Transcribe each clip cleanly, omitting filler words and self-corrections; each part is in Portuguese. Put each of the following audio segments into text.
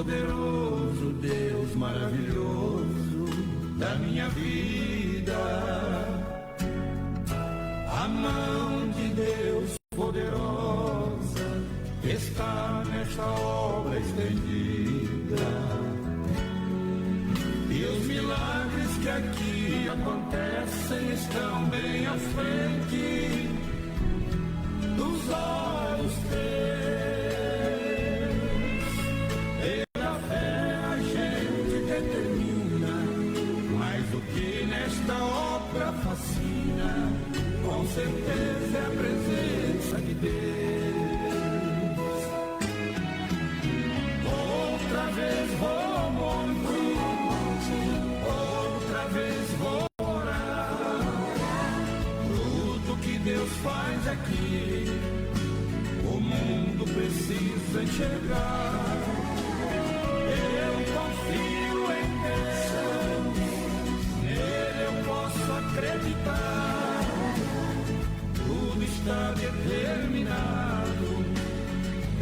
poderoso, Deus maravilhoso da minha vida. A mão de Deus poderosa está nesta obra estendida. E os milagres que aqui acontecem estão bem à frente dos olhos teus. Pela fé a gente determina, mas o que nesta obra fascina, com certeza é a presença de Deus. Outra vez vou monte, outra vez vou orar. Tudo que Deus faz aqui, o mundo precisa enxergar. Eu confio em Deus, nele eu posso acreditar. Tudo está determinado,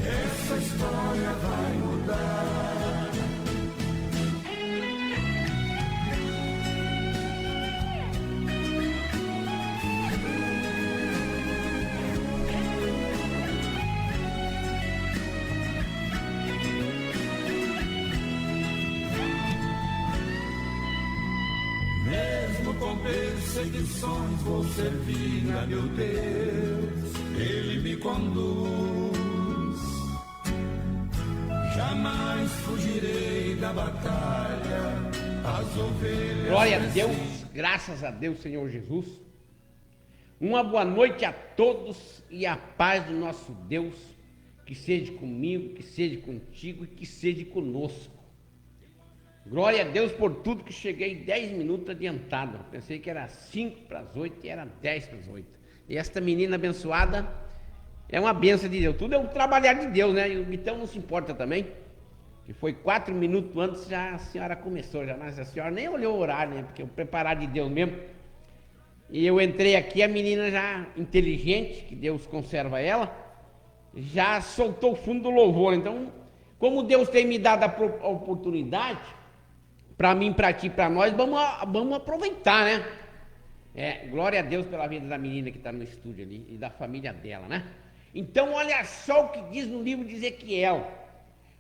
essa história vai mudar. Mesmo com perseguições vou servir a meu Deus, Ele me conduz. Jamais fugirei da batalha, as ovelhas... Glória a Deus, graças a Deus, Senhor Jesus. Uma boa noite a todos e a paz do nosso Deus, que seja comigo, que seja contigo e que seja conosco. Glória a Deus por tudo, que cheguei 10 minutos adiantado. Pensei que era 5 para as 8 e era 10 para as 8. E esta menina abençoada é uma bênção de Deus. Tudo é um trabalhar de Deus, né? Então não se importa também. Que foi 4 minutos antes, já a senhora começou, já, mas a senhora nem olhou o horário, né? Porque eu preparar de Deus mesmo. E eu entrei aqui, a menina já inteligente, que Deus conserva ela, já soltou o fundo do louvor. Então, como Deus tem me dado a oportunidade, para mim, para ti, para nós, vamos aproveitar, né? Glória a Deus pela vida da menina que está no estúdio ali e da família dela, né? Então, olha só o que diz no livro de Ezequiel.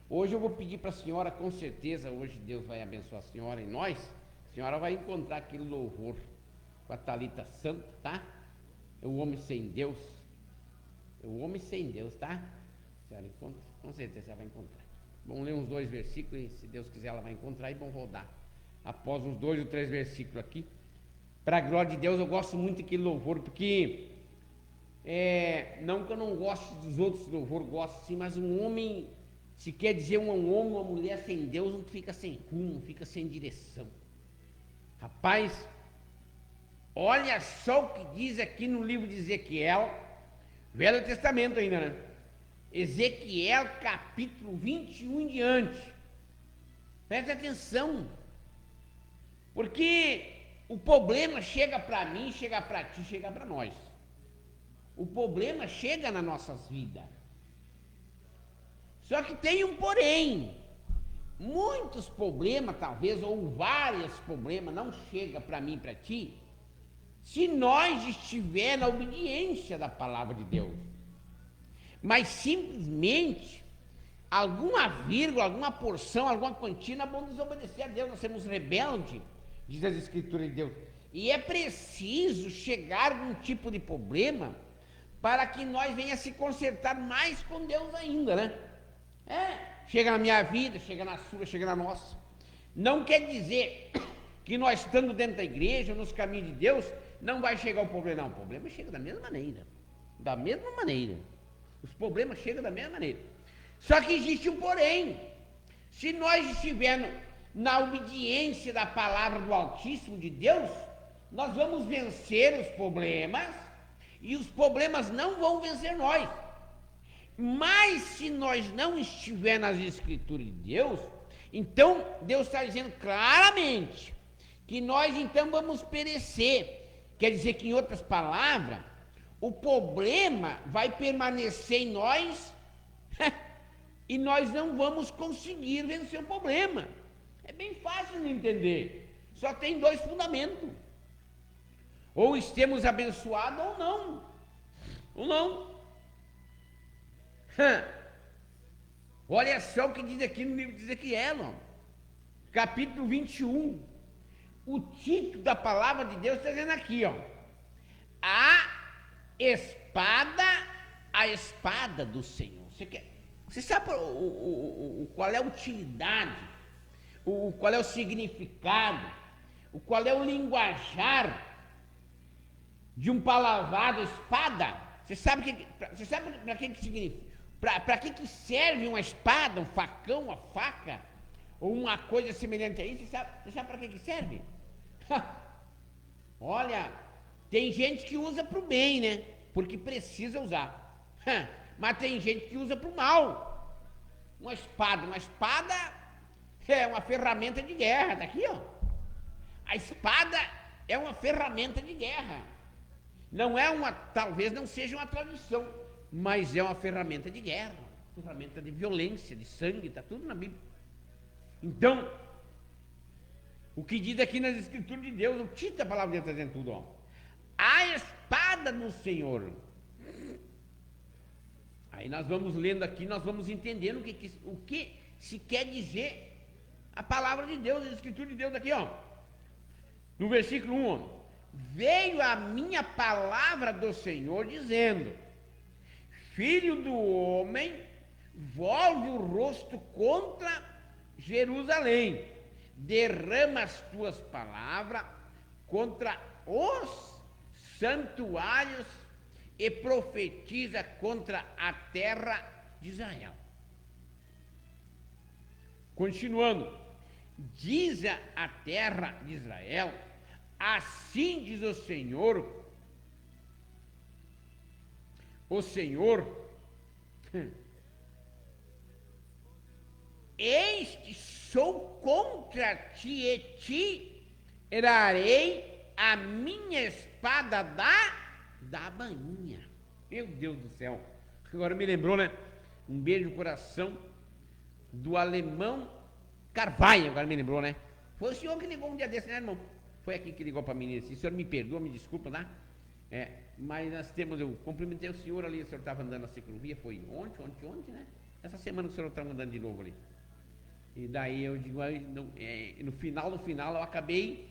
Hoje eu vou pedir para a senhora, com certeza, hoje Deus vai abençoar a senhora e nós. A senhora vai encontrar aquele louvor com a Thalita Santa, tá? O homem sem Deus. O homem sem Deus, tá? A senhora encontra? Com certeza ela vai encontrar. Vamos ler uns 2 versículos e, se Deus quiser, ela vai encontrar e vamos rodar. Após uns 2 ou 3 versículos aqui. Para a glória de Deus, eu gosto muito daquele louvor, porque não que eu não goste dos outros louvores, gosto sim, mas um homem, se quer dizer um homem, uma mulher sem Deus, não fica sem rumo, não fica sem direção. Rapaz, olha só o que diz aqui no livro de Ezequiel, Velho Testamento ainda, né? Ezequiel capítulo 21 em diante. Presta atenção, porque o problema chega para mim, chega para ti, chega para nós. O problema chega nas nossas vidas. Só que tem um porém. Muitos problemas, talvez, ou vários problemas, não chegam para mim e para ti, se nós estiver na obediência da palavra de Deus. Mas simplesmente alguma vírgula, alguma porção, alguma quantia, nós vamos desobedecer a Deus, nós somos rebeldes, diz as Escrituras de Deus. E é preciso chegar a algum tipo de problema para que nós venha se consertar mais com Deus ainda, né? Chega na minha vida, chega na sua, chega na nossa. Não quer dizer que nós estando dentro da igreja, nos caminhos de Deus, não vai chegar o problema. Não, o problema chega da mesma maneira. Da mesma maneira. Os problemas chegam da mesma maneira. Só que existe um porém. Se nós estivermos na obediência da palavra do Altíssimo de Deus, nós vamos vencer os problemas e os problemas não vão vencer nós. Mas se nós não estivermos nas Escrituras de Deus, então Deus está dizendo claramente que nós então vamos perecer. Quer dizer que, em outras palavras, o problema vai permanecer em nós e nós não vamos conseguir vencer o problema. É bem fácil de entender. Só tem dois fundamentos. Ou estamos abençoados ou não. Ou não. Olha só o que diz aqui no livro de Ezequiel, capítulo 21. O título da palavra de Deus está dizendo aqui, ó. A espada do Senhor. Você sabe qual é a utilidade, qual é o significado, qual é o linguajar de um palavrado espada? Você sabe para que significa? Para que serve uma espada, um facão, uma faca, ou uma coisa semelhante a isso? Você sabe para que serve? Olha, tem gente que usa para o bem, né? Porque precisa usar. Mas tem gente que usa para o mal. Uma espada é uma ferramenta de guerra. Tá aqui, ó. A espada é uma ferramenta de guerra. Talvez não seja uma tradição, mas é uma ferramenta de guerra, ferramenta de violência, de sangue, está tudo na Bíblia. Então, o que diz aqui nas Escrituras de Deus, o título da palavra de Deus está dizendo tudo, ó. A espada do Senhor. Aí nós vamos lendo aqui, nós vamos entendendo o que se quer dizer a palavra de Deus, a Escritura de Deus aqui, ó. No versículo 1, ó. Veio a minha palavra do Senhor dizendo: Filho do homem, volve o rosto contra Jerusalém, derrama as tuas palavras contra os santuários e profetiza contra a terra de Israel. Continuando, diz a terra de Israel: assim diz o Senhor, eis que sou contra ti e te erarei a minha espada da bainha. Meu Deus do céu, agora me lembrou, né? Um beijo no coração do alemão Carvalho, agora me lembrou, né? Foi o senhor que ligou um dia desse, né, irmão? Foi aqui que ligou para mim assim: o senhor me perdoa, me desculpa, tá? Mas nós eu cumprimentei o senhor ali, o senhor estava andando na ciclovia, foi ontem, né? Essa semana que o senhor estava andando de novo ali. E daí eu digo, no final eu acabei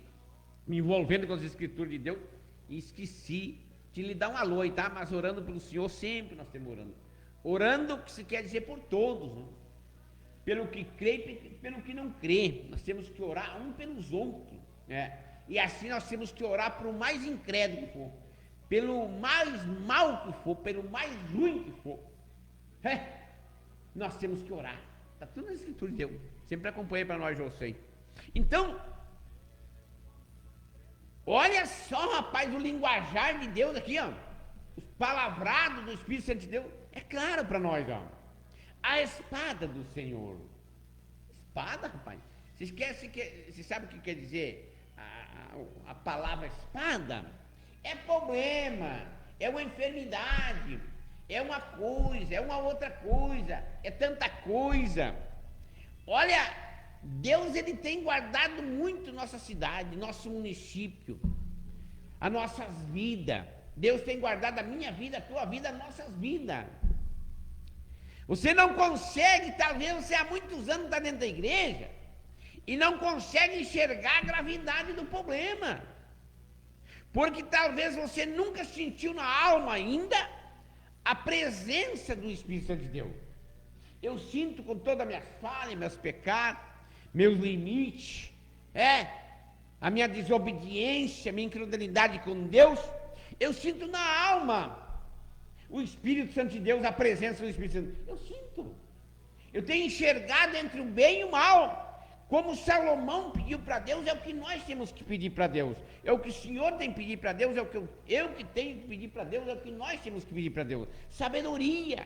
me envolvendo com as Escrituras de Deus e esqueci de lhe dar um alô aí, tá? Mas orando pelo senhor, sempre nós estamos orando. Orando, o que se quer dizer por todos, né? Pelo que crê e pelo que não crê. Nós temos que orar um pelos outros, né? E assim nós temos que orar para o mais incrédulo que for, pelo mais mal que for, pelo mais ruim que for. Nós temos que orar. Está tudo na Escritura de Deus. Sempre acompanhei para nós, eu sei. Então, olha só, rapaz, o linguajar de Deus aqui, ó. Os palavrados do Espírito Santo de Deus. É claro para nós, ó. A espada do Senhor. Espada, rapaz. Você sabe o que quer dizer a palavra espada? É problema, é uma enfermidade, é uma coisa, é uma outra coisa, é tanta coisa. Olha, Deus, ele tem guardado muito nossa cidade, nosso município, as nossas vidas. Deus tem guardado a minha vida, a tua vida, as nossas vidas. Você não consegue, talvez você há muitos anos está dentro da igreja e não consegue enxergar a gravidade do problema. Porque talvez você nunca sentiu na alma ainda a presença do Espírito Santo de Deus. Eu sinto com toda a minha falha, meus pecados, meus limites, a minha desobediência, a minha incredulidade com Deus, eu sinto na alma o Espírito Santo de Deus, a presença do Espírito Santo. Eu sinto. Eu tenho enxergado entre o bem e o mal. Como Salomão pediu para Deus, é o que nós temos que pedir para Deus. É o que o Senhor tem que pedir para Deus, é o que eu que tenho que pedir para Deus, é o que nós temos que pedir para Deus. Sabedoria.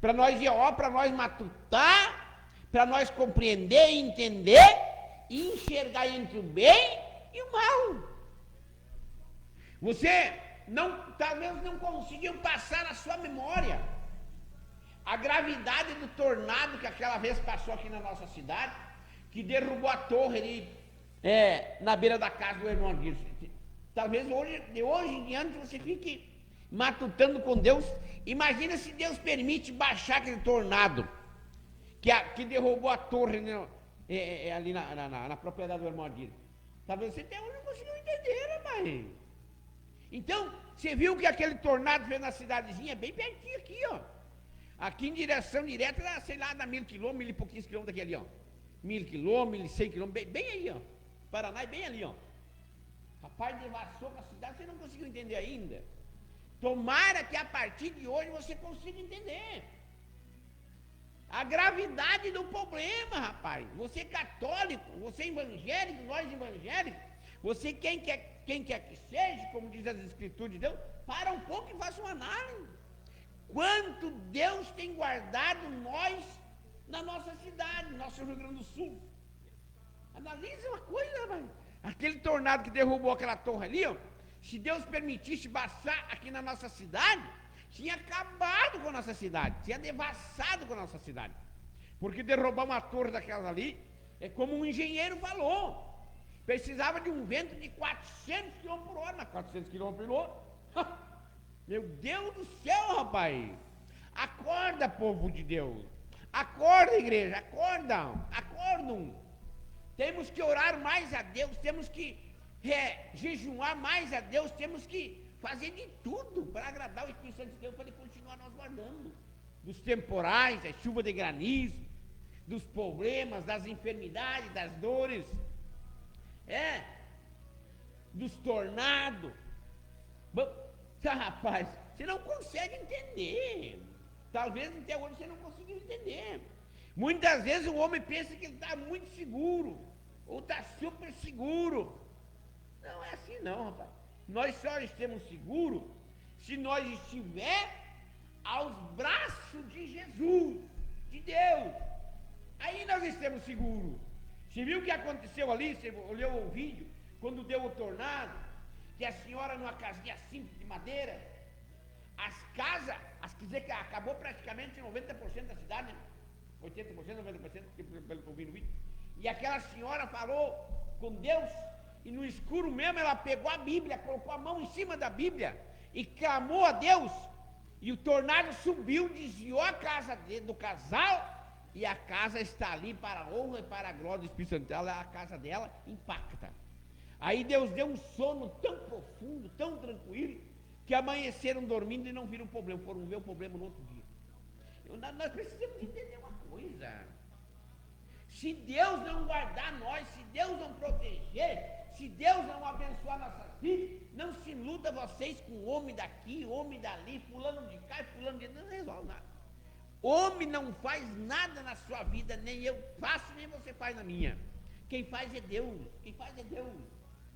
Para nós para nós matutar, para nós compreender, entender e enxergar entre o bem e o mal. Você talvez não conseguiu passar na sua memória a gravidade do tornado que aquela vez passou aqui na nossa cidade, que derrubou a torre ali, na beira da casa do irmão Adilson. Talvez de hoje em diante você fique matutando com Deus. Imagina se Deus permite baixar aquele tornado que derrubou a torre ali na propriedade do irmão Adilson. Talvez você até hoje não conseguiu entender, rapaz. Então, você viu que aquele tornado fez na cidadezinha, bem pertinho aqui, ó. Aqui em direção direta, sei lá, dá 1000 quilômetros, 1000 e pouquinhos quilômetros daqui ali, ó. 1000 quilômetros, 1100 quilômetros, bem aí, ó. Paraná é bem ali, ó. Rapaz, devassou com a cidade, você não conseguiu entender ainda. Tomara que a partir de hoje você consiga entender a gravidade do problema, rapaz. Você católico, você evangélico, nós evangélicos, você quem quer que seja, como diz as Escrituras de Deus, para um pouco e faça uma análise. Quanto Deus tem guardado nós na nossa cidade, no nosso Rio Grande do Sul. Analise uma coisa, rapaz. Aquele tornado que derrubou aquela torre ali, ó, se Deus permitisse passar aqui na nossa cidade, tinha acabado com a nossa cidade, tinha devassado com a nossa cidade. Porque derrubar uma torre daquelas ali, é como um engenheiro falou, precisava de um vento de 400 km por hora, 400 km por hora. Meu Deus do céu, rapaz. Acorda, povo de Deus. Acorda, igreja, acordam. Temos que orar mais a Deus, temos que jejuar mais a Deus, temos que fazer de tudo para agradar o Espírito Santo de Deus, para Ele continuar nos guardando dos temporais, da chuva de granizo, dos problemas, das enfermidades, das dores, dos tornados. Rapaz, você não consegue entender. Talvez até hoje você não conseguiu entender. Muitas vezes o homem pensa que ele está muito seguro, ou está super seguro. Não é assim não, rapaz. Nós só estamos seguros se nós estiver aos braços de Jesus, de Deus. Aí nós estamos seguros. Você viu o que aconteceu ali? Você olhou o vídeo, quando deu o tornado, que a senhora numa casinha simples de madeira, as casas, quer dizer que acabou praticamente 90% da cidade, 80%, 90%, pelo que eu vi no vídeo. E aquela senhora falou com Deus, e no escuro mesmo ela pegou a Bíblia, colocou a mão em cima da Bíblia e clamou a Deus, e o tornado subiu, desviou a casa do casal, e a casa está ali para a honra e para a glória do Espírito Santo. A casa dela impacta. Aí Deus deu um sono tão profundo, tão tranquilo, que amanheceram dormindo e não viram o problema, foram ver o problema no outro dia. Nós precisamos entender uma coisa. Se Deus não guardar nós, se Deus não proteger, se Deus não abençoar nossas vidas, não se iluda vocês com homem daqui, homem dali, fulano de cá, fulano de... Não resolve nada. Homem não faz nada na sua vida, nem eu faço, nem você faz na minha. Quem faz é Deus,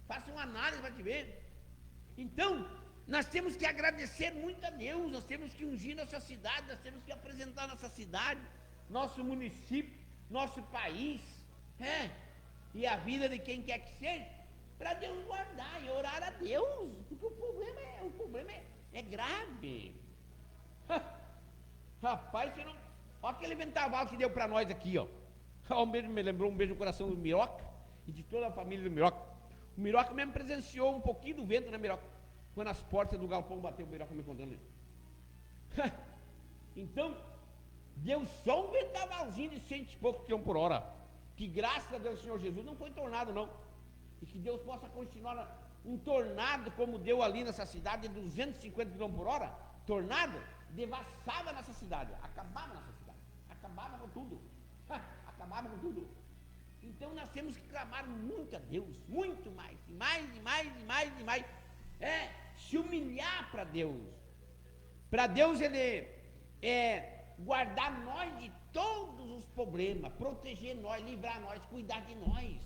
Faça uma análise para te ver. Então, nós temos que agradecer muito a Deus, nós temos que ungir nossa cidade, nós temos que apresentar nossa cidade, nosso município, nosso país, e a vida de quem quer que seja, para Deus guardar e orar a Deus, porque o problema é grave. Rapaz, você não... Olha aquele vendaval que deu para nós aqui, ó. Me lembrou um beijo no coração do Miroca e de toda a família do Miroca. O Miroca mesmo presenciou um pouquinho do vento, né, Miroca? Quando as portas do galpão bateu, o Miroca me contando isso. Então, deu só um vendavalzinho de 100 e poucos quilômetros por hora. Que graças a Deus, Senhor Jesus, não foi tornado, não. E que Deus possa continuar um tornado como deu ali nessa cidade, de 250 km por hora. Tornado, devassava nossa cidade, acabava nossa cidade, acabava com tudo. Acabava com tudo. Então nós temos que clamar muito a Deus, muito mais, e mais. Se humilhar para Deus. Para Deus Ele guardar nós de todos os problemas, proteger nós, livrar nós, cuidar de nós.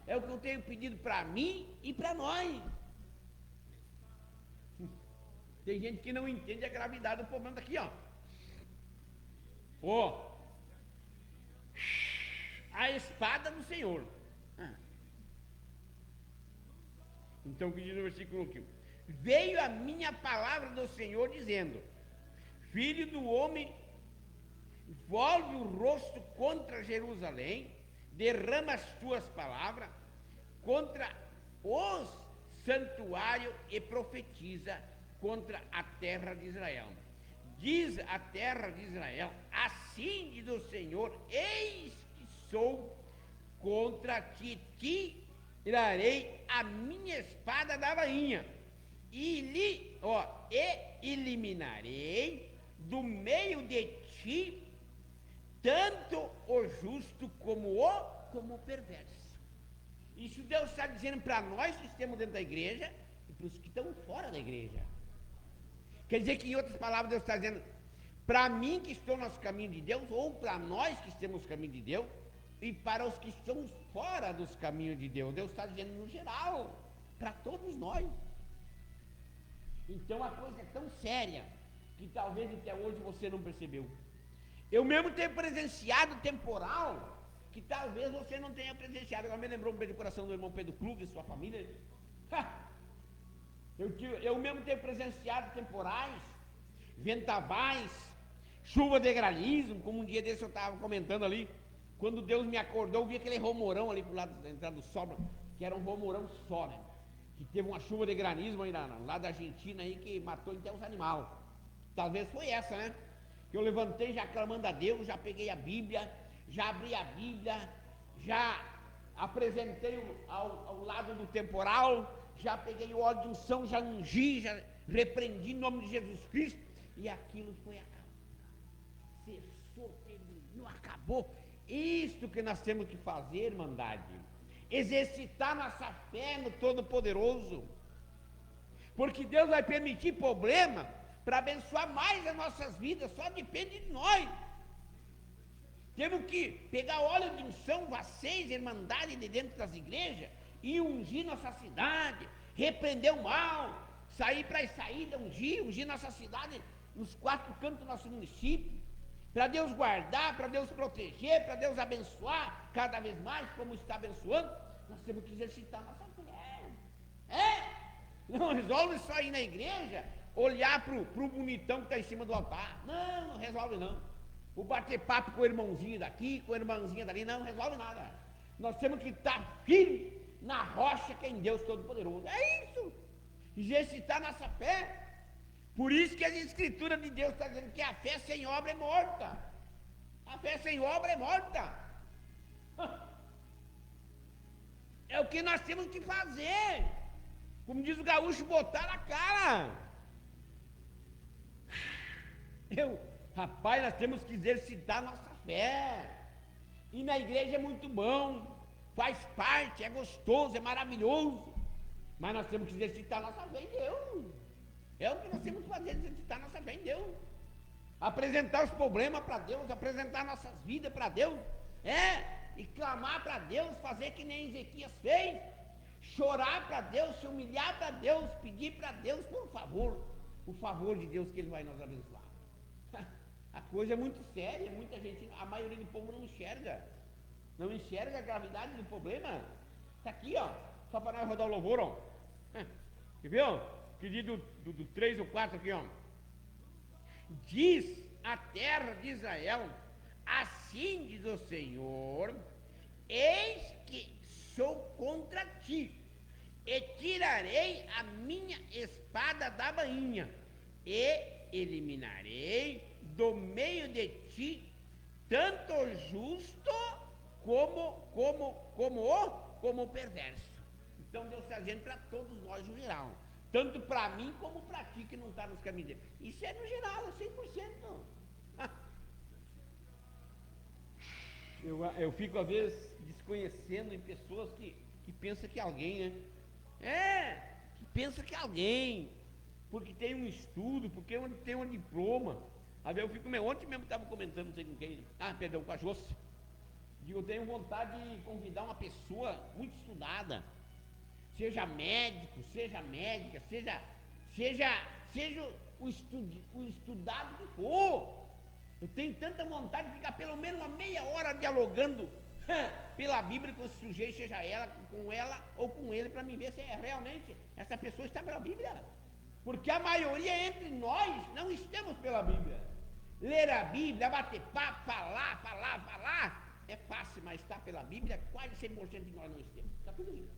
É o que eu tenho pedido para mim e para nós. Tem gente que não entende a gravidade do problema daqui, ó. A espada do Senhor. Então, o que diz no versículo 1? Veio a minha palavra do Senhor dizendo: Filho do homem, volve o rosto contra Jerusalém, derrama as tuas palavras contra os santuários e profetiza contra a terra de Israel. Diz a terra de Israel: assim diz o Senhor, eis que sou contra ti, tirarei a minha espada da bainha e eliminarei do meio de ti tanto o justo como o perverso. Isso Deus está dizendo para nós que estamos dentro da igreja e para os que estão fora da igreja. Quer dizer que, em outras palavras, Deus está dizendo para mim que estou no caminho de Deus, ou para nós que estamos no caminho de Deus, e para os que estão fora dos caminhos de Deus. Deus está dizendo no geral, para todos nós. Então a coisa é tão séria que talvez até hoje você não percebeu. Eu mesmo tenho presenciado temporal que talvez você não tenha presenciado. Agora me lembrou um beijo de coração do irmão Pedro Krug e sua família. Eu mesmo tenho presenciado temporais, vendavais, chuva de granizo, como um dia desse eu estava comentando ali. Quando Deus me acordou, eu vi aquele romorão ali pro lado da entrada do Sobra, que era um romorão só, né? Que teve uma chuva de granizo aí lá da Argentina aí, que matou até os animais. Talvez foi essa, né? Que eu levantei já clamando a Deus, já peguei a Bíblia, já abri a Bíblia, já apresentei ao lado do temporal, já peguei o óleo de unção, já ungi, já repreendi em nome de Jesus Cristo, e aquilo foi acabado. Cessou, terminou, acabou. Isto que nós temos que fazer, irmandade, exercitar nossa fé no Todo-Poderoso, porque Deus vai permitir problema para abençoar mais as nossas vidas, só depende de nós. Temos que pegar óleo de unção, vocês, irmandade de dentro das igrejas, e ungir nossa cidade, repreender o mal, sair para a saída, ungir nossa cidade nos 4 cantos do nosso município, para Deus guardar, para Deus proteger, para Deus abençoar cada vez mais, como está abençoando. Nós temos que exercitar nossa fé. Não resolve só ir na igreja, olhar para o bonitão que está em cima do altar. Não resolve não. O bater papo com o irmãozinho daqui, com a irmãzinha dali, não resolve nada. Nós temos que estar firme na rocha que é em Deus Todo-Poderoso. É isso. Exercitar nossa fé. Por isso que as escrituras de Deus estão dizendo que a fé sem obra é morta. A fé sem obra é morta. É o que nós temos que fazer. Como diz o gaúcho, botar na cara. Rapaz, nós temos que exercitar nossa fé. E na igreja é muito bom, faz parte, é gostoso, é maravilhoso. Mas nós temos que exercitar nossa fé em Deus. É o que nós temos que fazer, exercitar nossa fé em Deus. Apresentar os problemas para Deus, apresentar nossas vidas para Deus. E clamar para Deus, fazer que nem Ezequias fez. Chorar para Deus, se humilhar para Deus, pedir para Deus, por favor, o favor de Deus que Ele vai nos abençoar. A coisa é muito séria, muita gente, a maioria do povo não enxerga a gravidade do problema. Está aqui, ó, só para nós rodar o louvor, ó. Quer ver, ó? Que diz do 3 ou 4 aqui, ó. Diz a terra de Israel: assim diz o Senhor, eis que sou contra ti, e tirarei a minha espada da bainha, e eliminarei do meio de ti tanto o justo como o perverso. Então Deus está dizendo para todos nós no geral, tanto para mim como para ti que não está nos caminhos dele. Isso é no geral, é 100%. Eu fico às vezes desconhecendo em pessoas que pensam que é alguém, né? Que pensa que é alguém, porque tem um estudo, porque tem um diploma. Às vezes eu fico, ontem mesmo estava comentando, não sei com quem, com a Josse. Digo, eu tenho vontade de convidar uma pessoa muito estudada, seja médico, seja médica, seja o estudado que for. Eu tenho tanta vontade de ficar pelo menos uma meia hora dialogando pela Bíblia com esse sujeito, seja ela, com ela ou com ele, para me ver se realmente essa pessoa está pela Bíblia. Porque a maioria entre nós não estamos pela Bíblia. ler a Bíblia, bater papo, falar, é fácil, mas está pela Bíblia, quase 100% de nós não estamos. Está tudo aqui.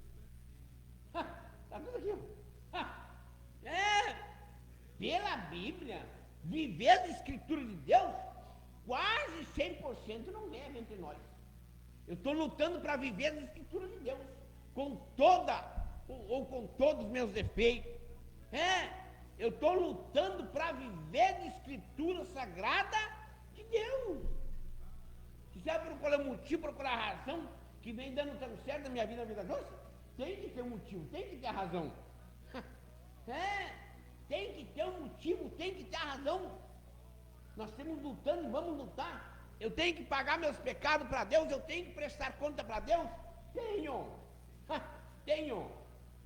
Está tudo aqui. Pela Bíblia, viver as Escrituras de Deus, quase 100% não vem entre nós. Eu estou lutando para viver as Escrituras de Deus, com todos os meus defeitos. Eu estou lutando para viver a Escritura Sagrada de Deus. Se sabe procurar motivo, procurar razão, que vem dando tão certo na minha vida nossa, tem que ter um motivo, tem que ter a razão. Tem que ter um motivo, tem que ter a razão. Nós estamos lutando e vamos lutar. Eu tenho que pagar meus pecados para Deus, eu tenho que prestar conta para Deus? Tenho.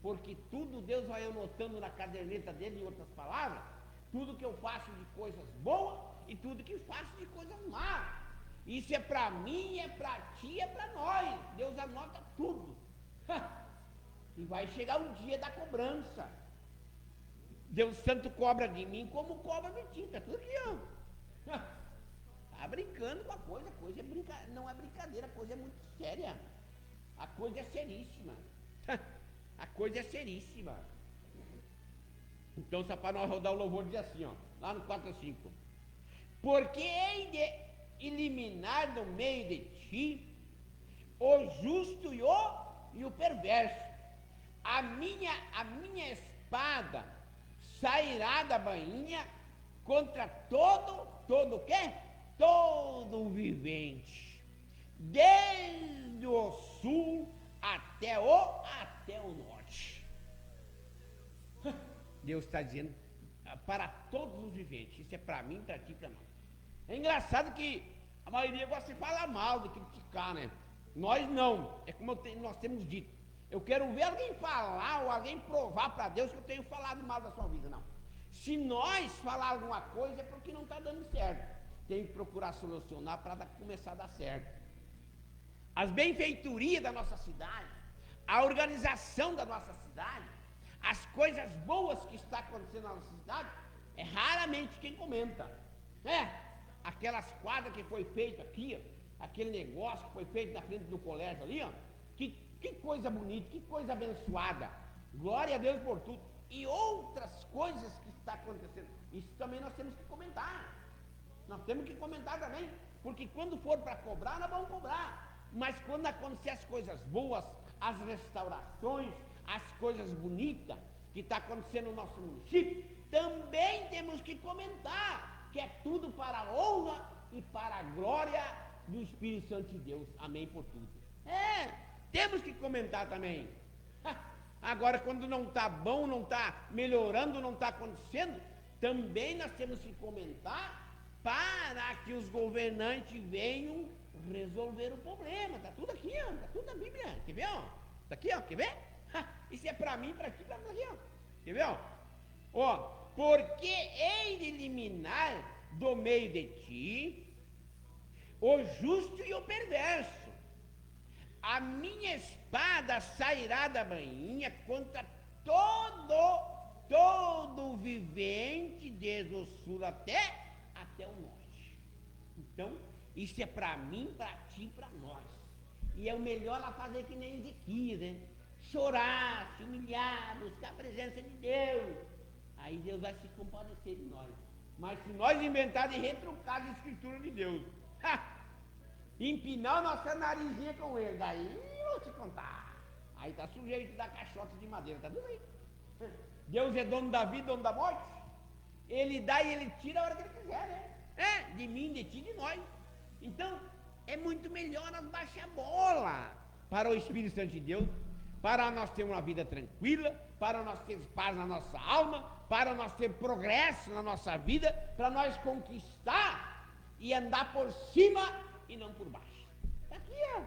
Porque tudo Deus vai anotando na caderneta dele, em outras palavras, tudo que eu faço de coisas boas e tudo que faço de coisas más. Isso é para mim, é para ti, é para nós. Deus anota tudo. E vai chegar o dia da cobrança. Deus tanto cobra de mim como cobra de ti. Está tudo aqui, ó. Está brincando com a coisa não é brincadeira, a coisa é muito séria. A coisa é seríssima. A coisa é seríssima. Então, só para nós rodar o louvor, diz assim, ó, lá no 4 a 5. Porque hei de eliminar do meio de ti o justo e o perverso. A minha espada sairá da bainha contra todo o quê? Todo o vivente, desde o sul até o norte. Deus está dizendo para todos os viventes. Isso é para mim, para ti, para nós. É engraçado que a maioria gosta de falar mal, de criticar, né? Nós não. É como nós temos dito. Eu quero ver alguém falar ou alguém provar para Deus que eu tenho falado mal da sua vida, não. Se nós falar alguma coisa é porque não está dando certo. Tem que procurar solucionar para começar a dar certo. As benfeitorias da nossa cidade, a organização da nossa cidade, as coisas boas que está acontecendo na nossa cidade, é raramente quem comenta. Aquelas quadras que foi feita aqui, ó, aquele negócio que foi feito na frente do colégio ali, ó, que coisa bonita, que coisa abençoada. Glória a Deus por tudo. E outras coisas que está acontecendo. Isso também nós temos que comentar. Nós temos que comentar também. Porque quando for para cobrar, nós vamos cobrar. Mas quando acontecer as coisas boas, as restaurações, as coisas bonitas que está acontecendo no nosso município, também temos que comentar. Que é tudo para a honra e para a glória do Espírito Santo de Deus. Amém por tudo. Temos que comentar também. Agora, quando não está bom, não está melhorando, não está acontecendo, também nós temos que comentar para que os governantes venham resolver o problema. Está tudo aqui, ó, está tudo na Bíblia. Quer ver? Está aqui, ó, quer ver? Isso é para mim, para ti, para aqui, ó. Quer ver? Porque hei de eliminar do meio de ti o justo e o perverso. A minha espada sairá da bainha contra todo vivente, desde o sul até o norte. Então, isso é para mim, para ti e para nós. E é o melhor lá fazer que nem Ezequias, né? Chorar, se humilhar, buscar a presença de Deus. Aí Deus vai se compadecer de nós. Mas se nós inventarmos de retrucar a Escritura de Deus, empinar nossa narizinha com ele, daí eu vou te contar. Aí está sujeito da caixota de madeira, tá tudo aí. Deus é dono da vida, dono da morte. Ele dá e ele tira a hora que ele quiser, né? De mim, de ti, de nós. Então, é muito melhor nós baixar a bola para o Espírito Santo de Deus, para nós termos uma vida tranquila, para nós termos paz na nossa alma, para nós termos progresso na nossa vida, para nós conquistar e andar por cima e não por baixo. Está aqui, ó.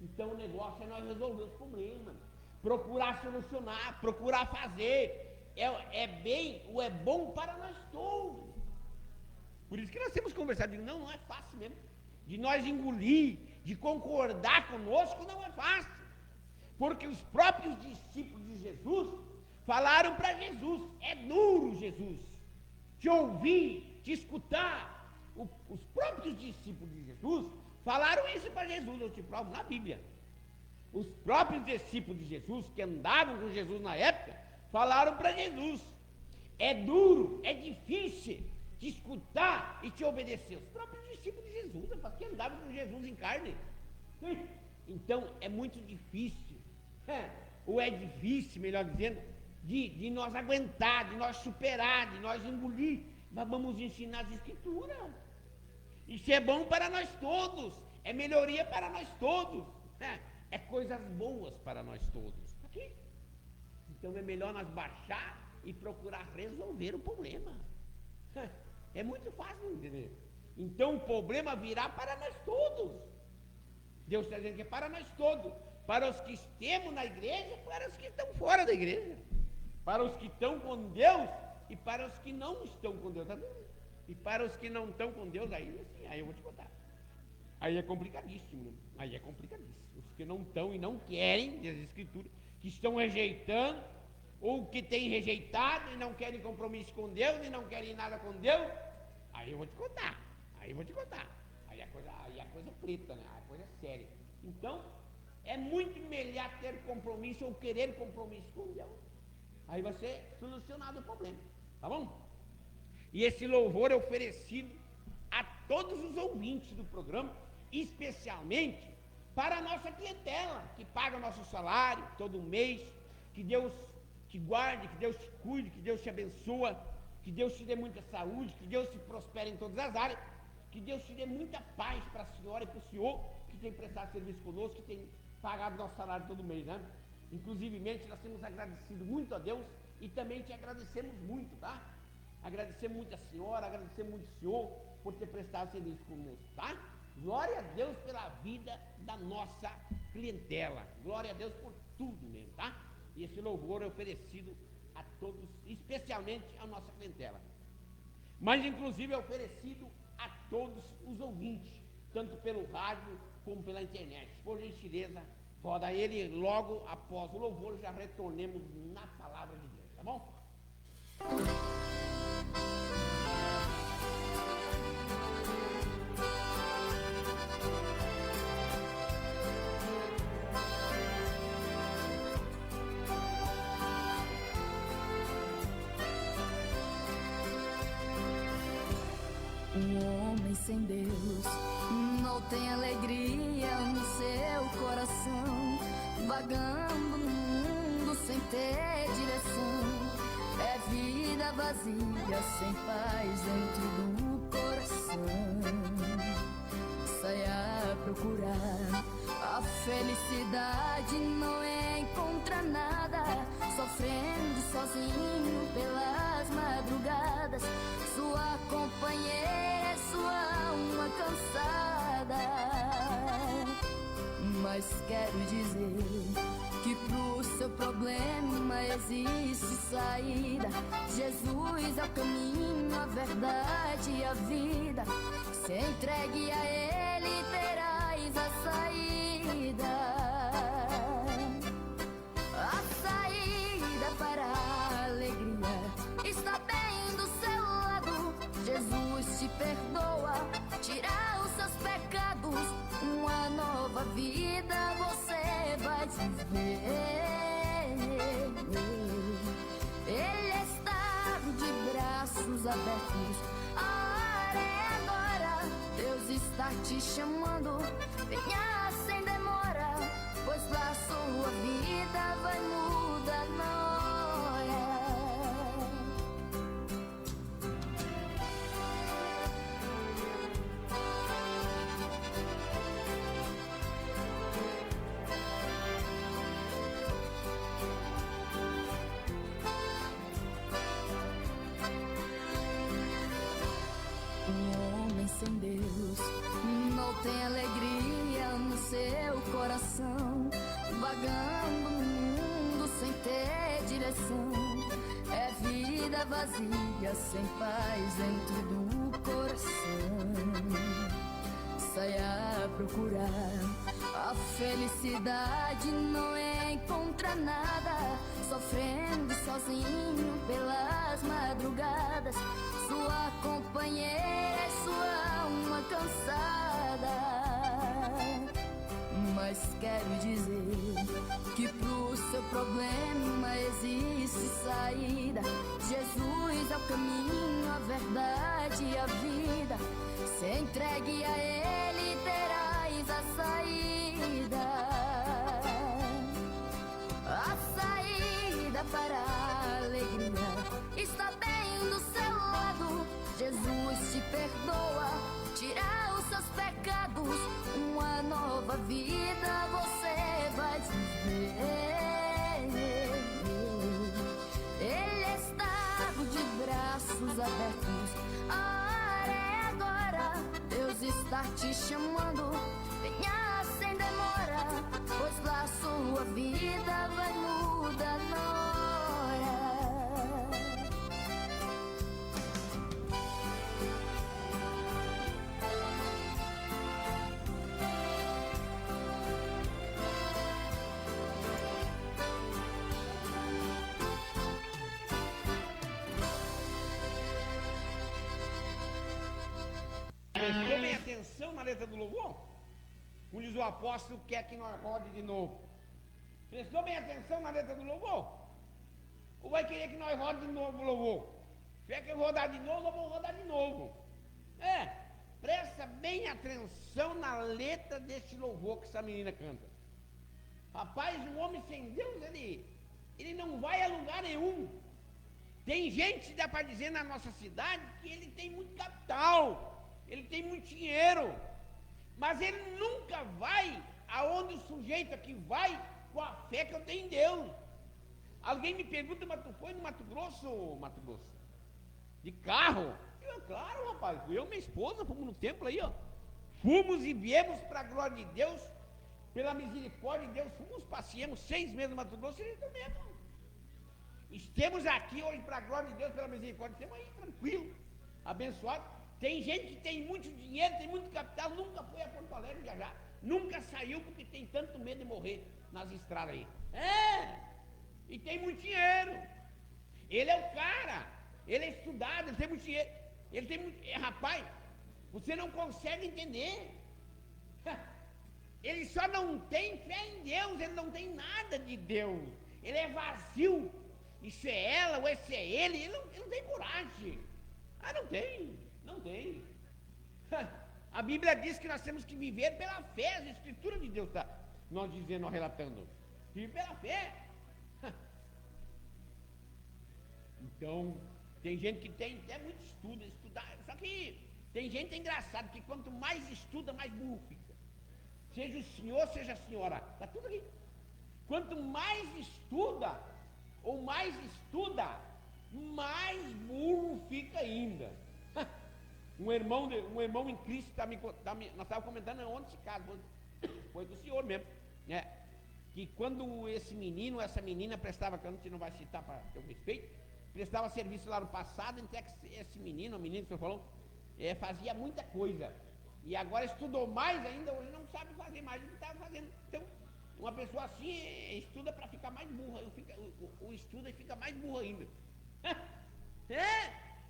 Então o negócio é nós resolver os problemas, procurar solucionar, procurar fazer. É bom para nós todos. Por isso que nós temos conversado. Não é fácil mesmo. De nós engolir, de concordar conosco, não é fácil. Porque os próprios discípulos de Jesus falaram para Jesus: é duro, Jesus, te ouvir te escutar. Os próprios discípulos de Jesus falaram isso para Jesus, eu te provo na Bíblia. Os próprios discípulos de Jesus, que andavam com Jesus na época, falaram para Jesus: é duro, é difícil te escutar e te obedecer. Os próprios discípulos de Jesus, que andavam com Jesus em carne. Então é muito difícil, ou é difícil, melhor dizendo, de nós aguentar, de nós superar, de nós engolir. Mas vamos ensinar as Escrituras. Isso é bom para nós todos, é melhoria para nós todos, é coisas boas para nós todos. Aqui. Então é melhor nós baixar e procurar resolver o problema. É muito fácil entender. Então o problema virá para nós todos. Deus está dizendo que é para nós todos, para os que estamos na igreja, para os que estão fora da igreja, para os que estão com Deus e para os que não estão com Deus. Tá vendo? E para os que não estão com Deus, aí eu vou te contar. Aí é complicadíssimo, né? Aí é complicadíssimo. Os que não estão e não querem, diz as Escrituras, que estão rejeitando, ou que têm rejeitado e não querem compromisso com Deus, e não querem nada com Deus, aí eu vou te contar. Aí a coisa é preta, né? A coisa é séria. Então, é muito melhor ter compromisso ou querer compromisso com Deus. Aí vai ser solucionado o problema, tá bom? E esse louvor é oferecido a todos os ouvintes do programa, especialmente para a nossa clientela, que paga o nosso salário todo mês. Que Deus te guarde, que Deus te cuide, que Deus te abençoe, que Deus te dê muita saúde, que Deus te prospere em todas as áreas, que Deus te dê muita paz para a senhora e para o senhor, que tem prestado serviço conosco, que tem pagado nosso salário todo mês, né? Inclusivemente, nós temos agradecido muito a Deus e também te agradecemos muito, tá? Agradecemos muito a senhora, agradecemos muito o senhor por ter prestado serviço conosco, tá? Glória a Deus pela vida da nossa clientela. Glória a Deus por tudo mesmo, tá? E esse louvor é oferecido a todos, especialmente a nossa clientela. Mas inclusive é oferecido a todos os ouvintes, tanto pelo rádio como pela internet. Por gentileza, roda ele logo após o louvor, já retornemos na palavra de Deus, tá bom? Um homem sem Deus não tem alegria no seu coração, vagando no mundo sem ter direção. É vida vazia, sem paz dentro do coração. Saia a procurar a felicidade, não encontra nada, sofrendo sozinho pelas madrugadas. Sua companheira é sua alma cansada. Mas quero dizer que pro seu problema existe saída. Jesus é o caminho, a verdade e a vida. Se entregue a Ele, terás a saída. A saída para a alegria está bem do seu lado. Jesus te perdoa, tira os seus pecados. Uma nova vida você vai viver. Ele está de braços abertos. A hora é agora. Deus está te chamando. Venha sem demora, pois a sua vida vai mudar na hora. Um homem sem Deus não tem alegria no seu coração, vagando no mundo sem ter direção. É vida vazia, sem paz dentro do coração. Saia a procurar a felicidade, não encontra nada, sofrendo sozinho pelas madrugadas. Sua companhia companheira e sua alma cansada. Mas quero dizer que pro seu problema existe saída. Jesus é o caminho, a verdade e a vida. Se entregue a Ele, terás a saída. A saída para a alegria está bem do seu lado. Jesus te perdoa, tira os seus pecados. Uma nova vida você vai viver. Ele está de braços abertos. A hora é agora. Deus está te chamando. Venha sem demora, pois lá sua vida vai mudar na hora. Prestou bem atenção na letra do louvor? Como diz o apóstolo, quer que nós rode de novo. Prestou bem atenção na letra do louvor? Ou vai querer que nós rode de novo o louvor? Quer que eu rodar de novo, eu vou rodar de novo. Presta bem atenção na letra desse louvor que essa menina canta. Rapaz, um homem sem Deus, ele não vai a lugar nenhum. Tem gente, dá para dizer, na nossa cidade, que ele tem muito capital. Ele tem muito dinheiro, mas ele nunca vai aonde o sujeito aqui vai com a fé que eu tenho em Deus. Alguém me pergunta, mas tu foi no Mato Grosso, Mato Grosso? De carro? Eu, claro, rapaz, eu e minha esposa fomos no templo aí, ó. Fomos e viemos para a glória de Deus, pela misericórdia de Deus, fomos, passeamos 6 meses no Mato Grosso e ele também, não. Estamos aqui hoje para a glória de Deus, pela misericórdia, estamos aí, tranquilo, abençoado. Tem gente que tem muito dinheiro, tem muito capital, nunca foi a Porto Alegre viajar, nunca saiu porque tem tanto medo de morrer nas estradas aí. E tem muito dinheiro. Ele é o cara, ele é estudado, ele tem muito dinheiro, ele tem muito. Rapaz, você não consegue entender. Ele só não tem fé em Deus, ele não tem nada de Deus, ele é vazio. Isso é ela ou esse é ele não tem coragem. Não tem. A Bíblia diz que nós temos que viver pela fé. A Escritura de Deus está nós dizendo, nós relatando. Vive pela fé. Então, tem gente que tem até muito estudo, estudar. Só que tem gente engraçada que quanto mais estuda, mais burro fica. Seja o senhor, seja a senhora. Está tudo aqui. Quanto mais estuda, mais burro fica ainda. Um irmão em Cristo nós estávamos comentando onde esse caso foi do senhor mesmo, né? Que quando esse menino, essa menina prestava, que a gente não vai citar para ter um respeito, prestava serviço lá no passado, então esse menino, o menino que você falou, fazia muita coisa, e agora estudou mais ainda, hoje não sabe fazer mais do que estava fazendo. Então, uma pessoa assim estuda para ficar mais burra, o estuda e fica mais burro ainda.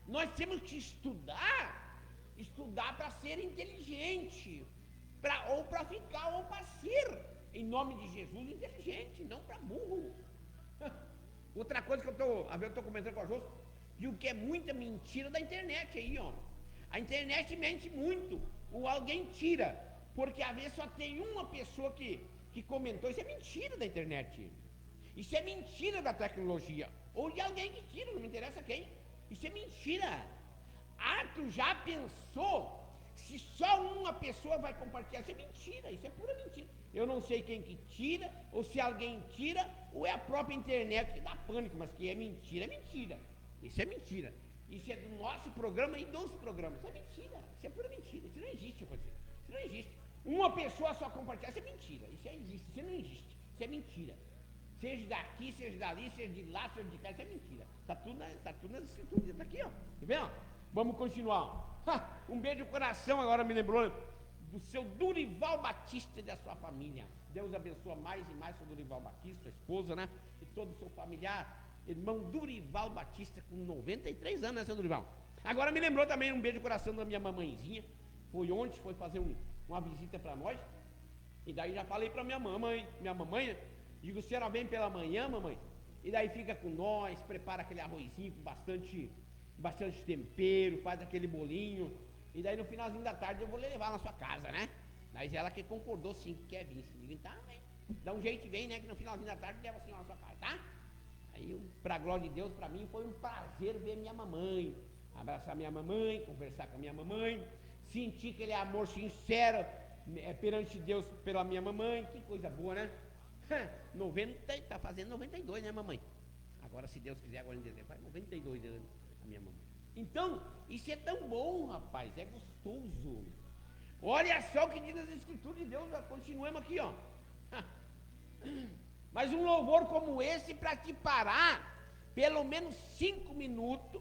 Nós temos que estudar para ser inteligente, ou para ficar, ou para ser, em nome de Jesus, inteligente, não para burro. Outra coisa que eu estou comentando com a Jô, e o que é muita mentira da internet aí, ó. A internet mente muito, ou alguém tira, porque às vezes só tem uma pessoa que comentou. Isso é mentira da internet, isso é mentira da tecnologia, ou de alguém que tira, não me interessa quem. Isso é mentira. Tu já pensou se só uma pessoa vai compartilhar? Isso é mentira, isso é pura mentira. Eu não sei quem que tira, ou se alguém tira, ou é a própria internet que dá pânico, mas que é mentira, é mentira. Isso é mentira. Isso é do nosso programa e dos programas. Isso é mentira, isso é pura mentira. Isso não existe, isso não existe. Uma pessoa só compartilhar, isso é mentira. Isso não existe, isso é mentira. Seja daqui, seja dali, seja de lá, seja de cá, isso é mentira. Está tudo nas escrituras, está aqui, ó. Tá vendo? Vamos continuar. Um beijo no coração, agora me lembrou do seu Durival Batista e da sua família. Deus abençoa mais e mais o seu Durival Batista, a esposa, né? E todo o seu familiar. Irmão Durival Batista, com 93 anos, né, seu Durival? Agora me lembrou também um beijo no coração da minha mamãezinha. Foi ontem, foi fazer uma visita para nós. E daí já falei para minha mamãe, digo, a senhora vem pela manhã, mamãe? E daí fica com nós, prepara aquele arrozinho com bastante tempero, faz aquele bolinho. E daí no finalzinho da tarde eu vou levar na sua casa, né? Mas ela que concordou sim, que quer vir. Digo, então, vem. Dá um jeito e vem, né? Que no finalzinho da tarde leva a senhora na sua casa, tá? Aí, pra glória de Deus, pra mim foi um prazer ver minha mamãe, abraçar minha mamãe, conversar com a minha mamãe, sentir aquele amor sincero perante Deus pela minha mamãe. Que coisa boa, né? 90, tá fazendo 92, né, mamãe? Agora, se Deus quiser, agora em dezembro, faz 92 anos a minha mamãe. Então, isso é tão bom, rapaz, é gostoso. Olha só o que diz as Escrituras de Deus, continuemos aqui, ó. Mas um louvor como esse para te parar pelo menos 5 minutos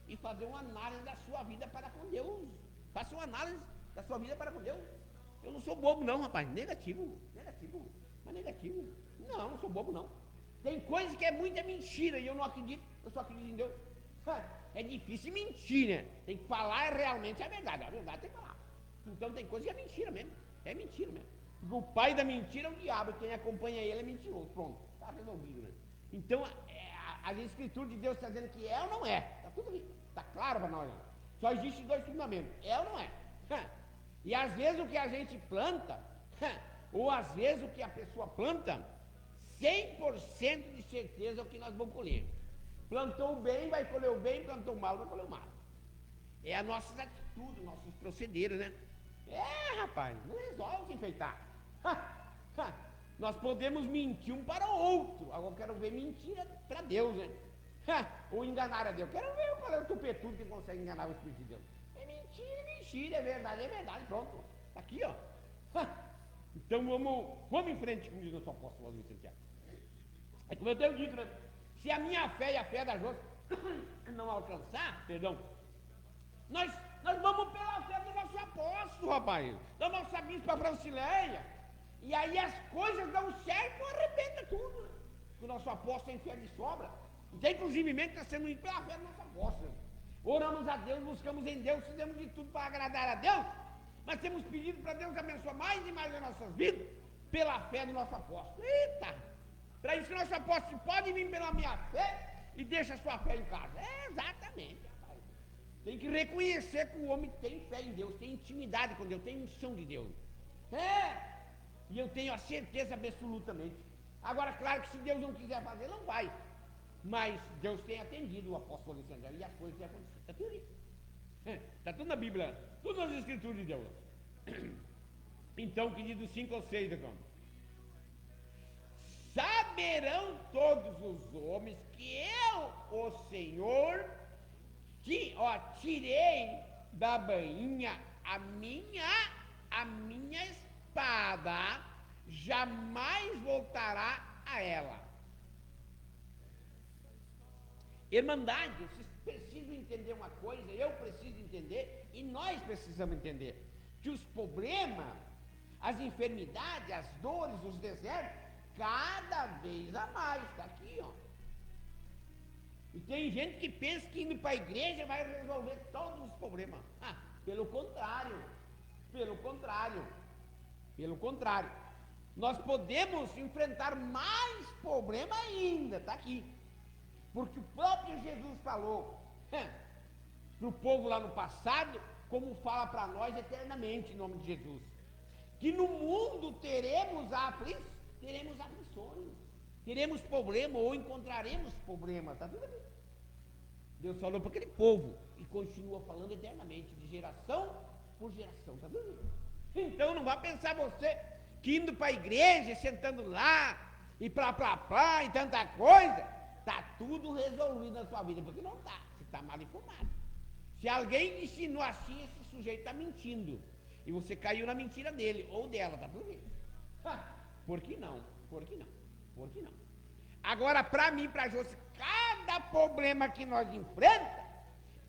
e fazer uma análise da sua vida para com Deus. Faça uma análise da sua vida para com Deus. Eu não sou bobo não, rapaz, negativo. Não sou bobo não. Tem coisas que é muita mentira e eu não acredito, eu só acredito em Deus. É difícil mentir, né? Tem que falar realmente a verdade tem que falar. Então tem coisa que é mentira mesmo. O pai da mentira é o diabo, quem acompanha ele é mentiroso. Pronto, está resolvido, né? Então, as Escrituras de Deus está dizendo que é ou não é. Está tudo ali, está claro para nós. Só existem 2 fundamentos, é ou não é. E às vezes o que a gente planta, ou às vezes o que a pessoa planta, 100% de certeza é o que nós vamos colher. Plantou o bem, vai colher o bem, plantou o mal, vai colher o mal. É as nossas atitudes, nossos procederos, né? Rapaz, não resolve se enfeitar. Nós podemos mentir um para o outro. Agora eu quero ver mentira para Deus, né? Ou enganar a Deus. Quero ver qual é o tupetudo que consegue enganar o Espírito de Deus. É mentira, é verdade, pronto. Tá aqui, ó. Então vamos em frente, como diz o nosso apóstolo Luiz Santiago. É como eu tenho dito, né? Se a minha fé e a fé da Jô não alcançar, nós vamos pela fé do nosso apóstolo, rapaz. Da nossa bispa Francileia. E aí as coisas dão certo, arrebenta tudo, né? O nosso apóstolo tem fé de sobra. Então, inclusive, está sendo ido pela fé do nosso apóstolo. Oramos a Deus, buscamos em Deus, fizemos de tudo para agradar a Deus. Mas temos pedido para Deus abençoar mais e mais as nossas vidas pela fé do nosso apóstolo. Eita! Para isso, o nosso apóstolo pode vir pela minha fé e deixa a sua fé em casa. Exatamente. Tem que reconhecer que o homem tem fé em Deus, tem intimidade com Deus, tem unção de Deus. E eu tenho a certeza absolutamente. Agora, claro que se Deus não quiser fazer, não vai. Mas Deus tem atendido o apóstolo Alexandre e as coisas têm acontecido. Está tudo ali. Está tudo na Bíblia, tudo nas Escrituras de Deus. Então, que diz do 5 ao 6, então. Saberão todos os homens que eu, o Senhor, tirei da bainha a minha espada, jamais voltará a ela. Irmandade, vocês precisam entender uma coisa, eu preciso entender, e nós precisamos entender, que os problemas, as enfermidades, as dores, os desertos, cada vez a mais, está aqui, ó. E tem gente que pensa que indo para a igreja vai resolver todos os problemas. Pelo contrário. Nós podemos enfrentar mais problemas ainda, está aqui. Porque o próprio Jesus falou para o povo lá no passado, como fala para nós eternamente em nome de Jesus, que no mundo teremos aflições, teremos problema ou encontraremos problemas, tá tudo bem. Deus falou para aquele povo e continua falando eternamente, de geração por geração, tá tudo bem. Então não vá pensar você que indo para a igreja, sentando lá e plá e tanta coisa, tá tudo resolvido na sua vida, porque não tá, você está mal informado. Se alguém ensinou assim, esse sujeito está mentindo e você caiu na mentira dele ou dela, tá tudo bem. Por que não? Agora, para mim, para José, cada problema que nós enfrentamos,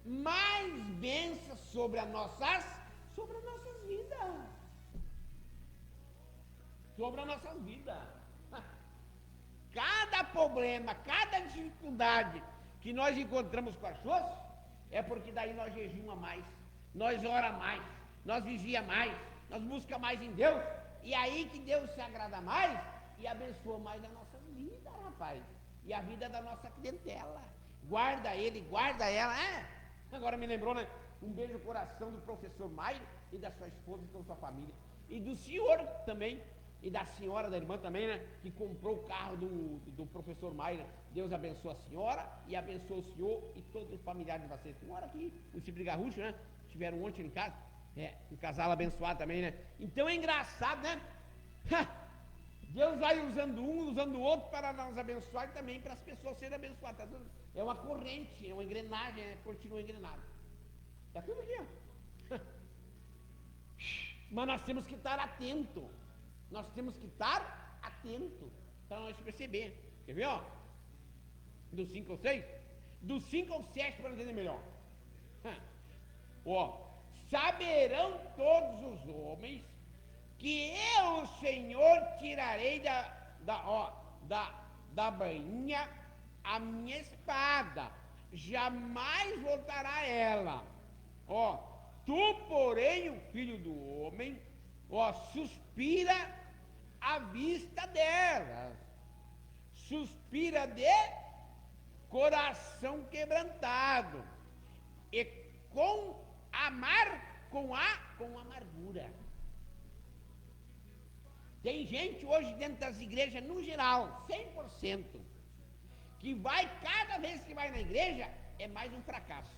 mais vença sobre as nossas vidas. Cada problema, cada dificuldade que nós encontramos com as coisas, é porque daí nós jejuma mais, nós ora mais, nós vigia mais, nós busca mais em Deus, e aí que Deus se agrada mais e abençoa mais a nossa vida, rapaz, e a vida da nossa clientela. Guarda ele, guarda ela, Agora me lembrou, né? Um beijo no coração do professor Mairo e da sua esposa e toda a sua família. E do senhor também, e da senhora, da irmã também, né? Que comprou o carro do professor Mairo. Deus abençoe a senhora e abençoe o senhor e todos os familiares de vocês. Que mora aqui, no município de Garrucho, né? Tiveram ontem em casa. Um casal abençoado também, né? Então é engraçado, né? Deus vai usando um, usando o outro para nos abençoar e também para as pessoas serem abençoadas. Tá? É uma corrente, é uma engrenagem, continua engrenado. Está tudo aqui, ó. Mas nós temos que estar atento. Nós temos que estar atento para nós perceber. Quer ver, ó? Do 5 ao 6? Do 5 ao 7 para entender melhor. Ó, saberão todos os homens que eu, o Senhor, tirarei da bainha a minha espada, jamais voltará ela. Ó, tu, porém, o filho do homem, ó, suspira à vista delas, suspira de coração quebrantado e com amargura. Tem gente hoje dentro das igrejas, no geral, 100%, que vai, cada vez que vai na igreja, é mais um fracasso.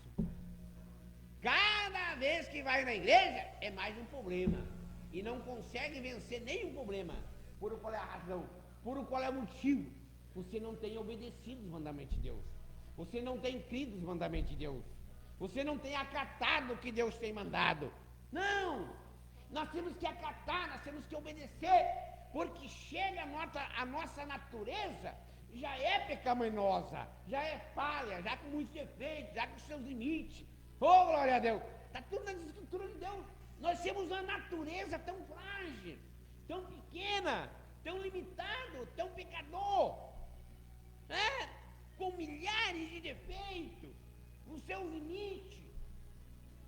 Cada vez que vai na igreja, é mais um problema. E não consegue vencer nenhum problema. Por qual é a razão? Por qual é o motivo? Você não tem obedecido os mandamentos de Deus. Você não tem crido os mandamentos de Deus. Você não tem acatado o que Deus tem mandado. Não! Nós temos que acatar, nós temos que obedecer, porque chega a nossa natureza, já é pecaminosa, já é falha, já com muitos defeitos, já com seus limites. Oh, glória a Deus! Está tudo nas escrituras de Deus. Nós temos uma natureza tão frágil, tão pequena, tão limitado, tão pecador, com milhares de defeitos, com seus limites.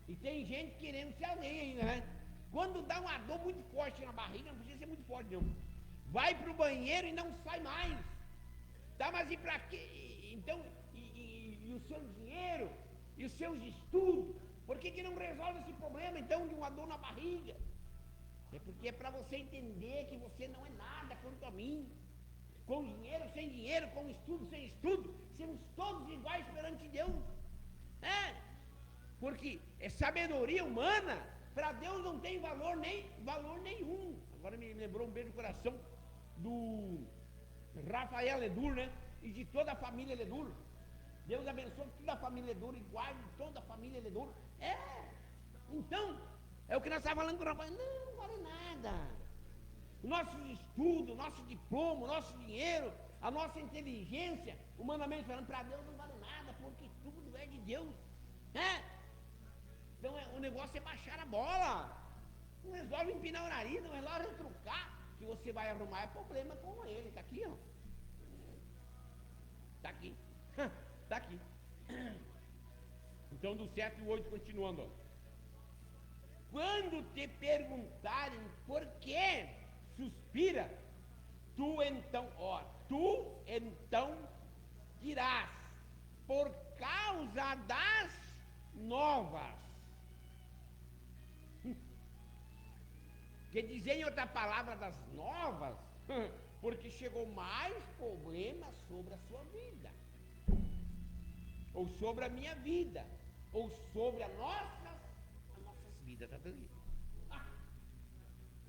E tem gente querendo ser alguém ainda, né? Quando dá uma dor muito forte na barriga, não precisa ser muito forte não, vai para o banheiro e não sai mais. Tá, mas e para quê? Então, e o seu dinheiro, e os seus estudos, por que não resolve esse problema então de uma dor na barriga? É porque é para você entender que você não é nada quanto a mim. Com dinheiro, sem dinheiro, com estudo, sem estudo, somos todos iguais perante Deus. Porque é sabedoria humana, para Deus não tem valor nenhum. Agora me lembrou um beijo no coração do Rafael Ledur, né? E de toda a família Ledur. Deus abençoe toda a família Ledur e guarde toda a família Ledur. Então, é o que nós estávamos falando com o Rafael. Não vale nada. Nossos estudos, nosso diploma, nosso dinheiro, a nossa inteligência, humanamente falando, para Deus não vale nada, porque tudo é de Deus. Então o negócio é baixar a bola. Não resolve empinar o nariz, não resolve retrucar. Que você vai arrumar é problema com ele. Está aqui, ó. Está aqui. Está aqui. Então do 7 e 8 continuando, ó. Quando te perguntarem por que suspira, tu então dirás, por causa das novas. Quer dizer, em outra palavra, das novas, porque chegou mais problemas sobre a sua vida, ou sobre a minha vida, ou sobre as nossas vidas, tá tudo isso.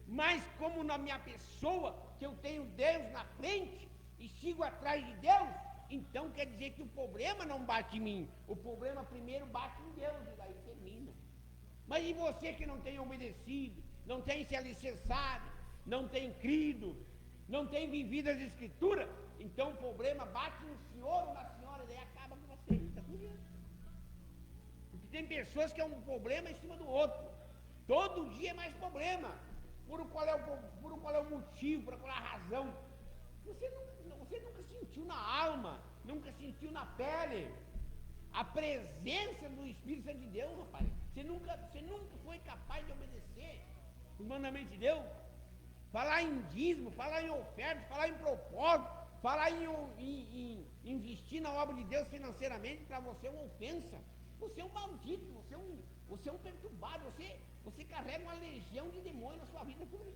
Mas como na minha pessoa, que eu tenho Deus na frente e sigo atrás de Deus, então quer dizer que o problema não bate em mim, o problema primeiro bate em Deus e daí termina. Mas e você que não tem obedecido, não tem se alicerçado, não tem crido, não tem vivido as escrituras, então o problema bate no senhor ou na senhora e daí acaba com você, tá tudo isso. Porque tem pessoas que é um problema em cima do outro, todo dia é mais problema. Por qual é o motivo, por qual é a razão? Você nunca sentiu na alma, nunca sentiu na pele. a presença do Espírito Santo de Deus, rapaz. Você nunca foi capaz de obedecer os mandamentos de Deus. Falar em dízimo, falar em oferta, falar em propósito, falar em investir na obra de Deus financeiramente, para você é uma ofensa. Você é um maldito, você é um perturbado, você carrega uma legião de demônios na sua vida também.